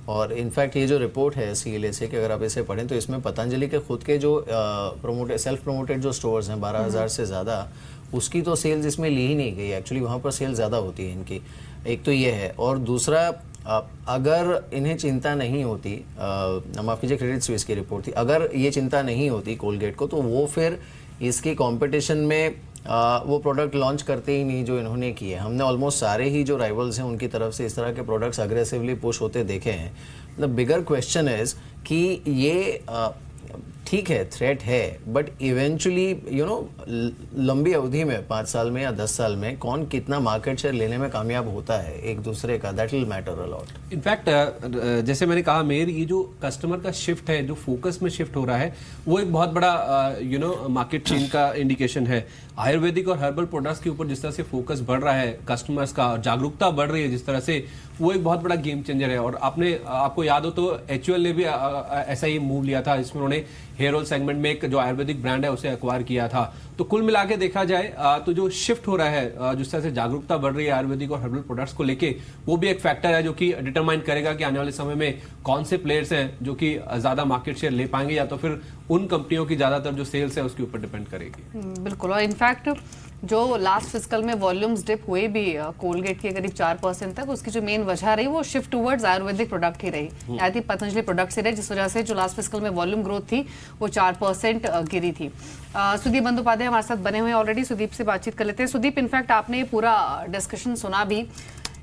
और इनफैक्ट ये जो रिपोर्ट है CLA से कि अगर आप इसे पढ़ें तो इसमें पतंजलि के खुद के जो सेल्फ प्रोमोटेड जो स्टोर्स हैं 12,000 से ज़्यादा, उसकी तो सेल्स इसमें ली ही नहीं गई। एक्चुअली वहाँ पर सेल ज़्यादा होती है इनकी, एक तो ये है। और दूसरा, अगर इन्हें चिंता नहीं होती, माफ़ कीजिए क्रेडिट स्विस की रिपोर्ट थी, अगर ये चिंता नहीं होती कोलगेट को, तो वो फिर इसकी कंपटीशन में वो प्रोडक्ट लॉन्च करते ही नहीं जो इन्होंने किए। हमने ऑलमोस्ट सारे ही जो राइवल्स हैं उनकी तरफ से इस तरह के प्रोडक्ट्स अग्रेसिवली पुश होते देखे हैं। द बिगर क्वेश्चन इज कि ये ठीक है, थ्रेट है, बट इवेंचुअली लंबी अवधि में 5 साल में या 10 साल में कौन कितना मार्केट शेयर लेने में कामयाब होता है एक दूसरे का, that will matter a lot. In fact जैसे मैंने कहा मेयर, ये जो कस्टमर का शिफ्ट है, जो फोकस में शिफ्ट हो रहा है, वो एक बहुत बड़ा मार्केट चेंज का इंडिकेशन है। आयुर्वेदिक और हर्बल प्रोडक्ट्स के ऊपर जिस तरह से फोकस बढ़ रहा है कस्टमर्स का, और जागरूकता बढ़ रही है जिस तरह से, वो एक बहुत बड़ा गेम चेंजर है। और आपको याद हो तो HUL ने भी ऐसा ही मूव लिया था, इसमें उन्होंने हेयर ऑयल सेगमेंट में एक जो आयुर्वेदिक ब्रांड है उसे एक्वायर किया था। तो कुल मिला के देखा जाए तो जो शिफ्ट हो रहा है, जिस तरह से जागरूकता बढ़ रही है आयुर्वेदिक और हर्बल प्रोडक्ट्स को लेके, वो भी एक फैक्टर है जो कि डिटरमाइन करेगा कि आने वाले समय में कौन से प्लेयर्स हैं जो कि ज्यादा मार्केट शेयर ले पाएंगे, या तो फिर उन कंपनियों की ज्यादातर जो सेल्स है उसके ऊपर डिपेंड करेगी। बिल्कुल, और इनफैक्ट जो लास्ट फिस्कल में वॉल्यूम्स डिप हुए भी कोलगेट के करीब 4% तक, उसकी जो मेन वजह रही वो शिफ्ट टुवर्ड्स आयुर्वेदिक प्रोडक्ट ही रही, आई थिंक पतंजलि प्रोडक्ट से रही, जिस वजह से जो लास्ट फिस्कल में वॉल्यूम ग्रोथ थी वो 4% गिरी थी। सुदीप बंदोपाध्याय हमारे साथ बने हुए ऑलरेडी, सुदीप से बातचीत कर लेते हैं। सुदीप, इनफैक्ट आपने पूरा डिस्कशन सुना भी,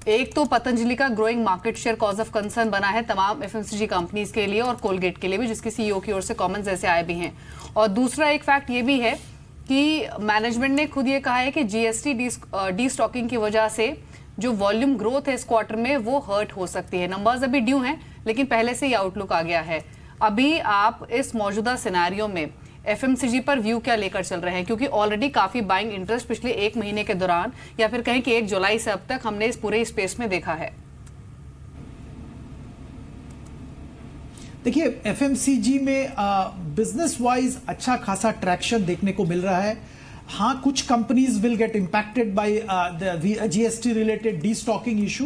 एक तो पतंजलि का growing market share cause of concern बना है तमाम FMCG कंपनीज के लिए और कोलगेट के लिए भी, जिसके CEO की ओर से कमेंट्स ऐसे आए भी हैं। और दूसरा एक फैक्ट ये भी है कि मैनेजमेंट ने खुद ये कहा है कि GST डी स्टॉकिंग की वजह से जो वॉल्यूम ग्रोथ है इस क्वार्टर में वो हर्ट हो सकती है। नंबर्स अभी ड्यू हैं, लेकिन पहले से ही आउटलुक आ गया है। अभी आप इस मौजूदा सिनेरियो में FMCG पर व्यू क्या लेकर चल रहे हैं, क्योंकि ऑलरेडी काफी बाइंग इंटरेस्ट पिछले 1 महीने के दौरान, या फिर कहें कि 1 जुलाई से अब तक हमने इस पूरे स्पेस में देखा है। देखिए, FMCG में बिजनेस वाइज अच्छा खासा ट्रैक्शन देखने को मिल रहा है। हाँ, कुछ companies will get impacted by the GST related destocking issue,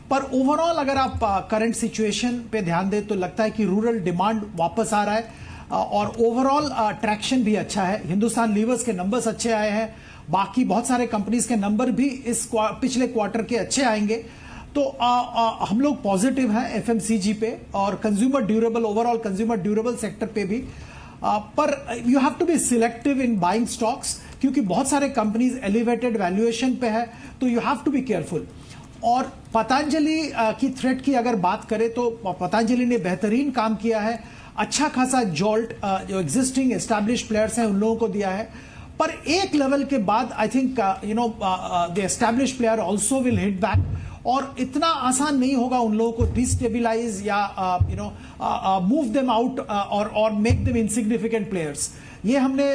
पर ओवरऑल अगर आप करंट सिचुएशन पे ध्यान दें तो लगता है कि रूरल डिमांड वापस आ रहा है और ओवरऑल ट्रैक्शन भी अच्छा है। हिंदुस्तान लीवर्स के नंबर्स अच्छे आए हैं, बाकी बहुत सारे कंपनीज के नंबर भी इस पिछले क्वार्टर के अच्छे आएंगे। तो हम लोग पॉजिटिव हैं एफएमसीजी पे और consumer durable, overall consumer durable sector पे भी। पर you have to be selective in buying stocks, क्योंकि बहुत सारे कंपनीज एलिवेटेड वैल्यूएशन पे है, तो you have to be careful. और पतंजलि की थ्रेट की अगर बात करें तो पतंजलि ने बेहतरीन काम किया है, अच्छा खासा जॉल्ट जो एग्जिस्टिंग एस्टैब्लिश प्लेयर्स हैं उन लोगों को दिया है। पर एक लेवल के बाद आई think the establish player also will hit back, और इतना आसान नहीं होगा उन लोगों को डिस्टेबिलाइज या मूव देम आउट और मेक देम इनसिग्निफिकेंट प्लेयर्स। ये हमने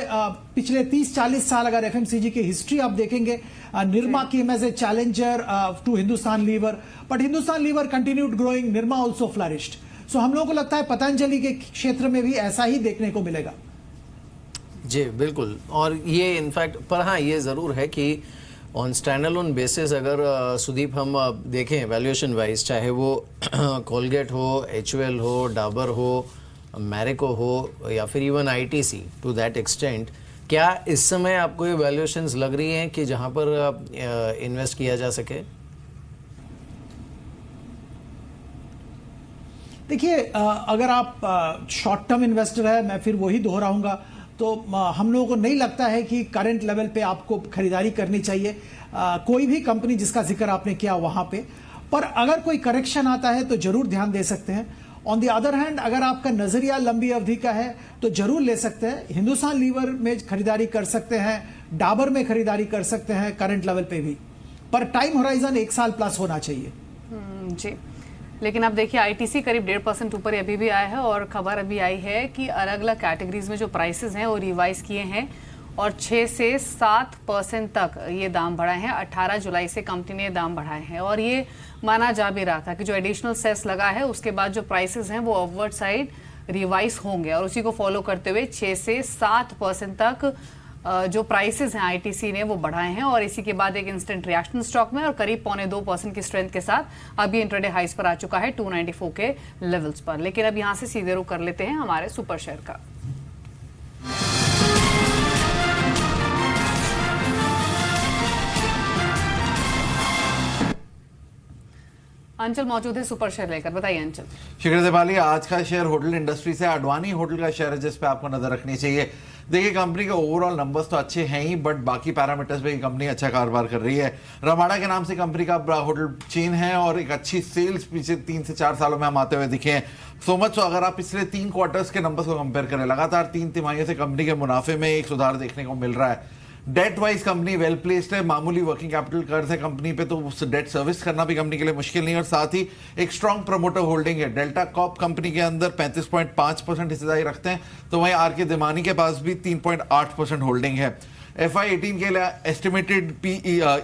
पिछले 30-40 साल अगर एफएमसीजी की हिस्ट्री आप देखेंगे, Nirma came as a challenger to Hindustan Lever, but Hindustan Lever continued growing, Nirma also flourished. So हम लोगों को लगता है पतंजलि के क्षेत्र में भी ऐसा ही देखने को मिलेगा। जी बिल्कुल, और ये इनफैक्ट पर हाँ ये ज़रूर है कि ऑन स्टैंड अलोन बेसिस अगर सुदीप हम देखें वैल्यूएशन वाइज, चाहे वो कोलगेट हो, एचयूएल हो, डाबर हो, मैरिको हो या फिर even ITC to that extent, क्या इस समय आपको ये वैल्यूएशंस लग रही हैं कि जहां पर इन्वेस्ट किया जा सके? देखिए, अगर आप शॉर्ट टर्म इन्वेस्टर है, मैं फिर वही दोहराऊंगा, तो हम लोगों को नहीं लगता है कि करंट लेवल पे आपको खरीदारी करनी चाहिए कोई भी कंपनी जिसका जिक्र आपने किया वहां पे। पर अगर कोई करेक्शन आता है तो जरूर ध्यान दे सकते हैं। ऑन द अदर हैंड, अगर आपका नजरिया लंबी अवधि का है तो जरूर ले सकते हैं। हिंदुस्तान लीवर में खरीदारी कर सकते हैं, डाबर में खरीदारी कर सकते हैं करंट लेवल पे भी, पर टाइम होराइजन 1 साल प्लस होना चाहिए। जी, लेकिन अब देखिए आईटीसी करीब 1.5% ऊपर अभी भी आया है, और खबर अभी आई है कि अलग अलग कैटेगरीज में जो प्राइसेस हैं वो रिवाइज किए हैं और 6 से 7% तक ये दाम बढ़ाए हैं। 18 जुलाई से कंपनी ने दाम बढ़ाए हैं, और ये माना जा भी रहा था कि जो एडिशनल सेस लगा है उसके बाद जो प्राइसेस हैं वो अपवर्ड साइड रिवाइज होंगे, और उसी को फॉलो करते हुए 6 से 7% तक जो प्राइसेस हैं आईटीसी ने वो बढ़ाए हैं, और इसी के बाद एक इंस्टेंट रिएक्शन स्टॉक में और करीब 0.25% की स्ट्रेंथ के साथ अब ये इंट्राडे हाइस पर आ चुका है 294 के लेवल्स पर। लेकिन अब यहां से सीधे रुख कर लेते हैं हमारे सुपर शेयर का। अंचल मौजूद है सुपर शेयर लेकर, बताइए अंचल। शिखर दीपाली, आज का शेयर होटल इंडस्ट्री से अडवाणी होटल का शेयर है जिस पे आपको नजर रखनी चाहिए। देखिए, कंपनी के ओवरऑल नंबर्स तो अच्छे हैं ही, बट बाकी पैरामीटर्स पे कंपनी अच्छा कारोबार कर रही है। रमाडा के नाम से कंपनी का होटल चेन है और एक अच्छी सेल्स पिछले 3 से 4 सालों में हम आते हुए दिखे हैं। सो मच अगर आप पिछले 3 क्वार्टर्स के नंबर्स को कंपेयर करें, लगातार 3 तिमाहियों से कंपनी के मुनाफे में एक सुधार देखने को मिल रहा है। Debt wise company well placed है, मामूली वर्किंग कैपिटल कर्ज है कंपनी पे, तो डेट सर्विस करना भी कंपनी के लिए मुश्किल नहीं, और साथ ही एक स्ट्रॉन्ग प्रमोटर होल्डिंग है। डेल्टा कॉप कंपनी के अंदर 35.5% हिस्सेदारी रखते हैं, तो वहीं आर के दिमानी के पास भी 3.8% होल्डिंग है। FY18 के लिए एस्टिमेटेड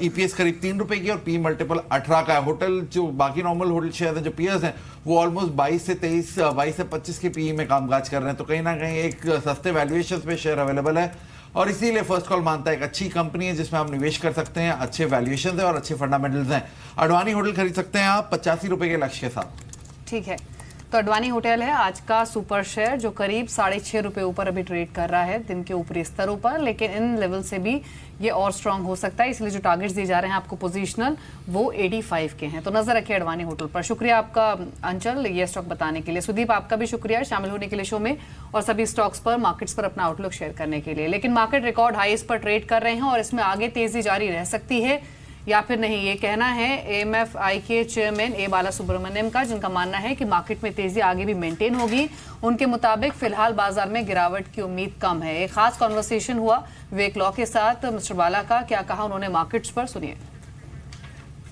EPS करीब 3 रुपए की और पी मल्टीपल 18 का है। होटल जो बाकी नॉर्मल होटल शेयर हैं जो पीयर्स हैं वो ऑलमोस्ट 22 से 25 के पीई में कामकाज कर रहे हैं, तो कहीं ना कहीं एक सस्ते वैल्यूएशन पे शेयर अवेलेबल है, और इसीलिए फर्स्ट कॉल मानता है एक अच्छी कंपनी है जिसमें आप निवेश कर सकते हैं, अच्छे वैल्यूएशन है और अच्छे फंडामेंटल्स हैं। अडवाणी होटल खरीद सकते हैं आप 85 रुपए के लक्ष्य के साथ। ठीक है, तो अडवाणी होटल है आज का सुपर शेयर जो करीब 6.5 रुपए ऊपर अभी ट्रेड कर रहा है दिन के ऊपरी स्तरों पर, लेकिन इन लेवल से भी ये और स्ट्रांग हो सकता है, इसलिए जो टारगेट्स दिए जा रहे हैं आपको पोजीशनल वो 85 के हैं, तो नजर रखिए अडवाणी होटल पर। शुक्रिया आपका अंचल ये स्टॉक बताने के लिए। सुदीप, आपका भी शुक्रिया शामिल होने के लिए शो में और सभी स्टॉक्स पर मार्केट्स पर अपना आउटलुक शेयर करने के लिए। लेकिन मार्केट रिकॉर्ड हाईस पर ट्रेड कर रहे हैं और इसमें आगे तेजी जारी रह सकती है या फिर नहीं, ये कहना है AMFI के चेयरमैन ए बाला सुब्रमण्यम का, जिनका मानना है कि मार्केट में तेजी आगे भी मेंटेन होगी। उनके मुताबिक फिलहाल बाजार में गिरावट की उम्मीद कम है। एक खास कॉन्वर्सेशन हुआ वेक लॉ के साथ, मिस्टर बाला का क्या कहा उन्होंने मार्केट्स पर, सुनिए।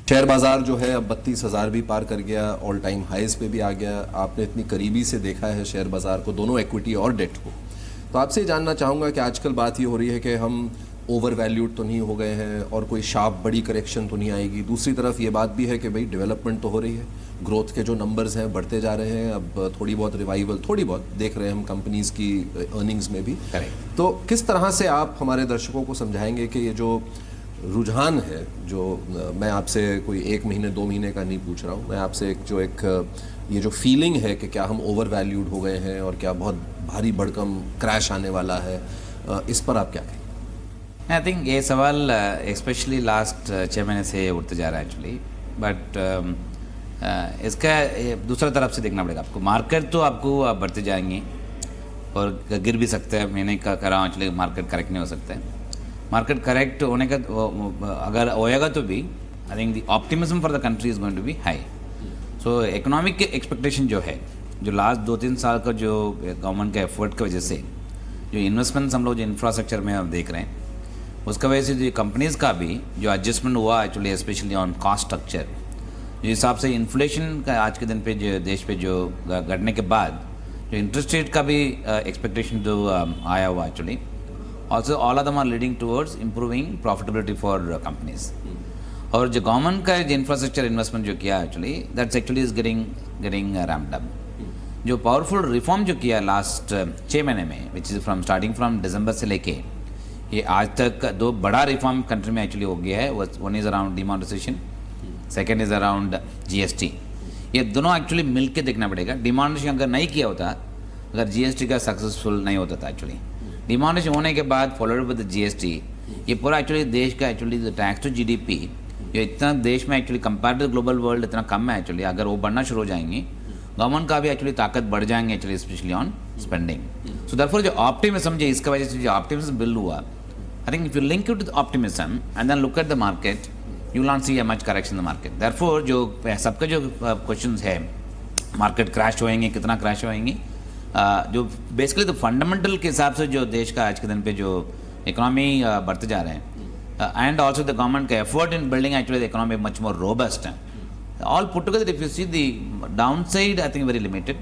शेयर बाजार जो है अब 32,000 भी पार कर गया, ऑल टाइम हाईज पे भी आ गया। आपने इतनी करीबी से देखा है शेयर बाजार को, दोनों इक्विटी और डेट को। तो आपसे जानना चाहूँगा कि आजकल बात ये हो रही है कि हम ओवर वैल्यूड तो नहीं हो गए हैं और कोई शार्प बड़ी करेक्शन तो नहीं आएगी। दूसरी तरफ ये बात भी है कि भाई डेवलपमेंट तो हो रही है, ग्रोथ के जो नंबर्स हैं बढ़ते जा रहे हैं, अब थोड़ी बहुत रिवाइवल थोड़ी बहुत देख रहे हैं हम कंपनीज की अर्निंग्स में भी। तो किस तरह से आप हमारे दर्शकों को समझाएंगे कि ये जो रुझान है, जो मैं आपसे कोई 1 महीने 2 महीने का नहीं पूछ रहा हूँ, मैं आपसे ये जो फीलिंग है कि क्या हम ओवर वैल्यूड हो गए हैं और क्या बहुत भारी भड़कम क्रैश आने वाला है, इस पर आप क्या कहें? आई थिंक ये सवाल स्पेशली लास्ट 6 महीने से उठते जा रहा है एक्चुअली, बट इसका दूसरा तरफ से देखना पड़ेगा आपको। मार्केट तो आपको बढ़ते जाएंगे और गिर भी सकते हैं, मैंने कहा एक्चुअली मार्केट करेक्ट नहीं हो सकता है। मार्केट करेक्ट होने का अगर होएगा तो भी I think the optimism for the country is going to be high. So economic expectation जो है, जो लास्ट 2-3 साल का जो गवर्नमेंट के एफर्ट की वजह से जो इन्वेस्टमेंट्स हम लोग जो इंफ्रास्ट्रक्चर में हम देख रहे हैं, उसका वजह से जो कंपनीज़ का भी जो एडजस्टमेंट हुआ actually specially on cost structure, जिस हिसाब से इन्फ्लेशन का आज के दिन पे जो देश पे जो घटने के बाद जो इंटरेस्ट रेट का भी एक्सपेक्टेशन जो आया हुआ actually, also all of them are leading towards improving profitability for companies. और जो गवर्नमेंट का जो इंफ्रास्ट्रक्चर इन्वेस्टमेंट जो किया actually that's actually is getting ramped up. जो पावरफुल रिफॉर्म जो किया लास्ट 6 महीने में, which is from starting from दिसंबर से लेके ये आज तक 2 बड़ा रिफॉर्म कंट्री में एक्चुअली हो गया है। One is around demonetisation, second is around GST। ये दोनों एक्चुअली मिल के देखना पड़ेगा। डिमॉनेटाइजेशन अगर नहीं किया होता, अगर GST का सक्सेसफुल नहीं होता था एक्चुअली, डिमॉनेटाइजेशन होने के बाद फॉलोड विद GST, ये पूरा एक्चुअली देश का एक्चुअली टैक्स टू GDP ये इतना देश में actually compare to global world इतना कम है एक्चुअली। अगर वो बढ़ना शुरू हो जाएंगे, गवर्नमेंट का भी एक्चुअली ताकत बढ़ जाएंगे actually, specially on spending. So therefore जो ऑप्टिमिज्म जो इसका वजह से जो ऑप्टिमिज्म बिल्ड हुआ, I think if you link it to optimism and then look at the market, you will not see a much correction in the market. Therefore जो सबका जो क्वेश्चंस है, मार्केट क्रैश होएंगे, कितना क्रैश होएंगे, जो बेसिकली तो फंडामेंटल के हिसाब से जो देश का आज के दिन पे जो इकोनॉमी बढ़ते जा रहे हैं, and also the government effort in building actually the economy much more robust. All put together, if you see the downside, I think very limited.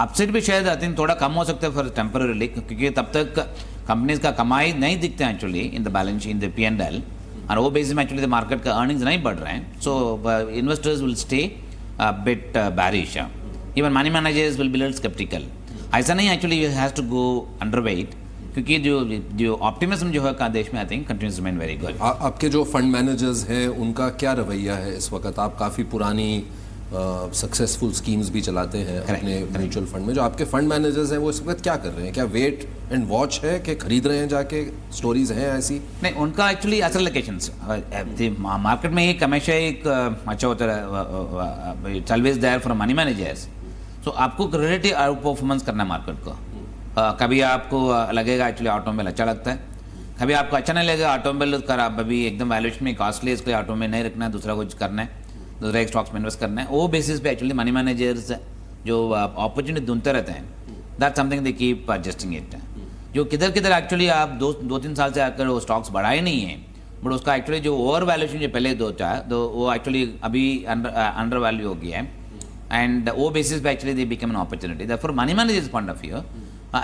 Upside भी शायद I think थोड़ा कम हो सकता है for temporarily, क्योंकि तब तक कंपनीज का कमाई नहीं दिखते हैं actually in the balance sheet, in the P&L, और वो बेसिस में actually the market का earnings नहीं बढ़ रहे हैं, so investors will stay a bit bearish. Even money managers will be little skeptical. ऐसा नहीं actually has to go underweight, क्योंकि जो ऑप्टिमिज्म जो है का देश में I think continues remain very good. आपके जो फंड मैनेजर्स हैं उनका क्या रवैया है इस वक्त? आप काफ़ी पुरानी सक्सेसफुल स्कीम्स भी चलाते हैं अपने म्यूचुअल फंड में। जो आपके फंड मैनेजर्स हैं वो इस वक्त क्या कर रहे हैं? क्या वेट एंड वॉच है कि खरीद रहे हैं जाके? स्टोरीज हैं ऐसी? नहीं, उनका एक्चुअली असल लोकेशंस मार्केट में एक हमेशा एक अच्छा होता है, it's always there for money managers. So आपको रिलेटिव आउट परफॉर्मेंस करना है मार्केट को। कभी आपको लगेगा एक्चुअली ऑटोमोबाइल अच्छा लगता है, कभी आपको अच्छा नहीं लगेगा ऑटोमोबाइल कर, आप अभी एकदम वैल्यूएशन में कॉस्टली है, इसको ऑटोमोबाइल नहीं रखना है, दूसरा कुछ करना है, दूसरा एक स्टॉक्स में इन्वेस्ट करना है। वो बेसिस पे एक्चुअली मनी मैनेजर्स जो अपॉर्चुनिटी ढूंढते रहते हैं, that something they keep adjusting it. जो किधर एक्चुअली आप 2-3 साल से आकर वो स्टॉक्स बढ़ाए नहीं है, बट उसका एक्चुअली जो ओवर वैल्यूएशन जो पहले तो वो एक्चुअली अभी अंडर वैल्यू हो गया है, एंड वो बेसिस पे actually they become an opportunity. Therefore money managers point of view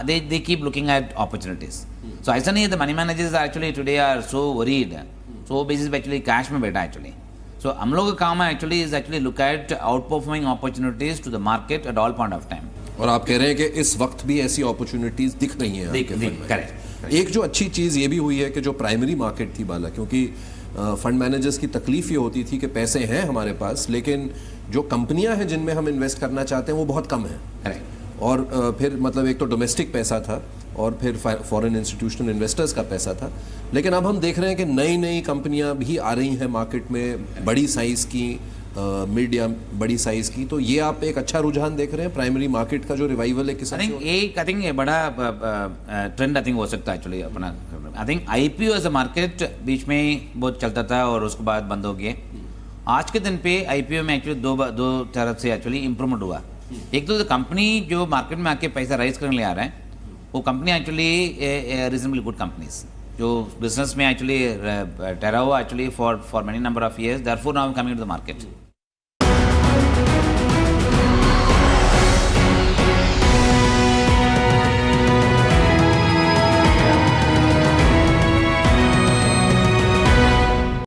they keep looking at opportunities. So ऐसा नहीं है, the money managers are actually today are so worried, so basis पे actually cash में बैठा actually. So हम लोग का काम है actually is actually look at outperforming opportunities to the market at all point of time. और आप कह रहे हैं कि इस वक्त भी ऐसी अपॉर्चुनिटीज दिख रही हैं? करेक्ट। एक जो अच्छी चीज़ ये भी हुई है कि जो प्राइमरी मार्केट थी बाला, क्योंकि फंड मैनेजर्स की तकलीफ ये होती थी कि पैसे हैं हमारे पास, लेकिन जो कंपनियां हैं जिनमें हम इन्वेस्ट करना चाहते हैं वो बहुत कम है। करेक्ट। और फिर मतलब एक तो डोमेस्टिक पैसा था और फिर फॉरेन इंस्टीट्यूशनल इन्वेस्टर्स का पैसा था, लेकिन अब हम देख रहे हैं कि नई कंपनियां भी आ रही हैं मार्केट में, बड़ी साइज़ की, मिड या बड़ी साइज़ की। तो ये आप एक अच्छा रुझान देख रहे हैं प्राइमरी मार्केट का जो रिवाइवल है किसान? आई थिंक ये बड़ा ट्रेंड आई थिंक हो सकता है एक्चुअली अपना। I think IPO as a market बीच में बहुत चलता था और उसके बाद बंद हो गया। आज के दिन पे IPO में एक्चुअली दो तरफ से एक्चुअली इम्प्रूवमेंट हुआ। एक तो कंपनी जो मार्केट में आके पैसा राइज करने ले आ रहा है, वो company actually reasonably good companies जो बिजनेस में एक्चुअली ठहरा हुआ actually for many number of years, therefore now coming to the market.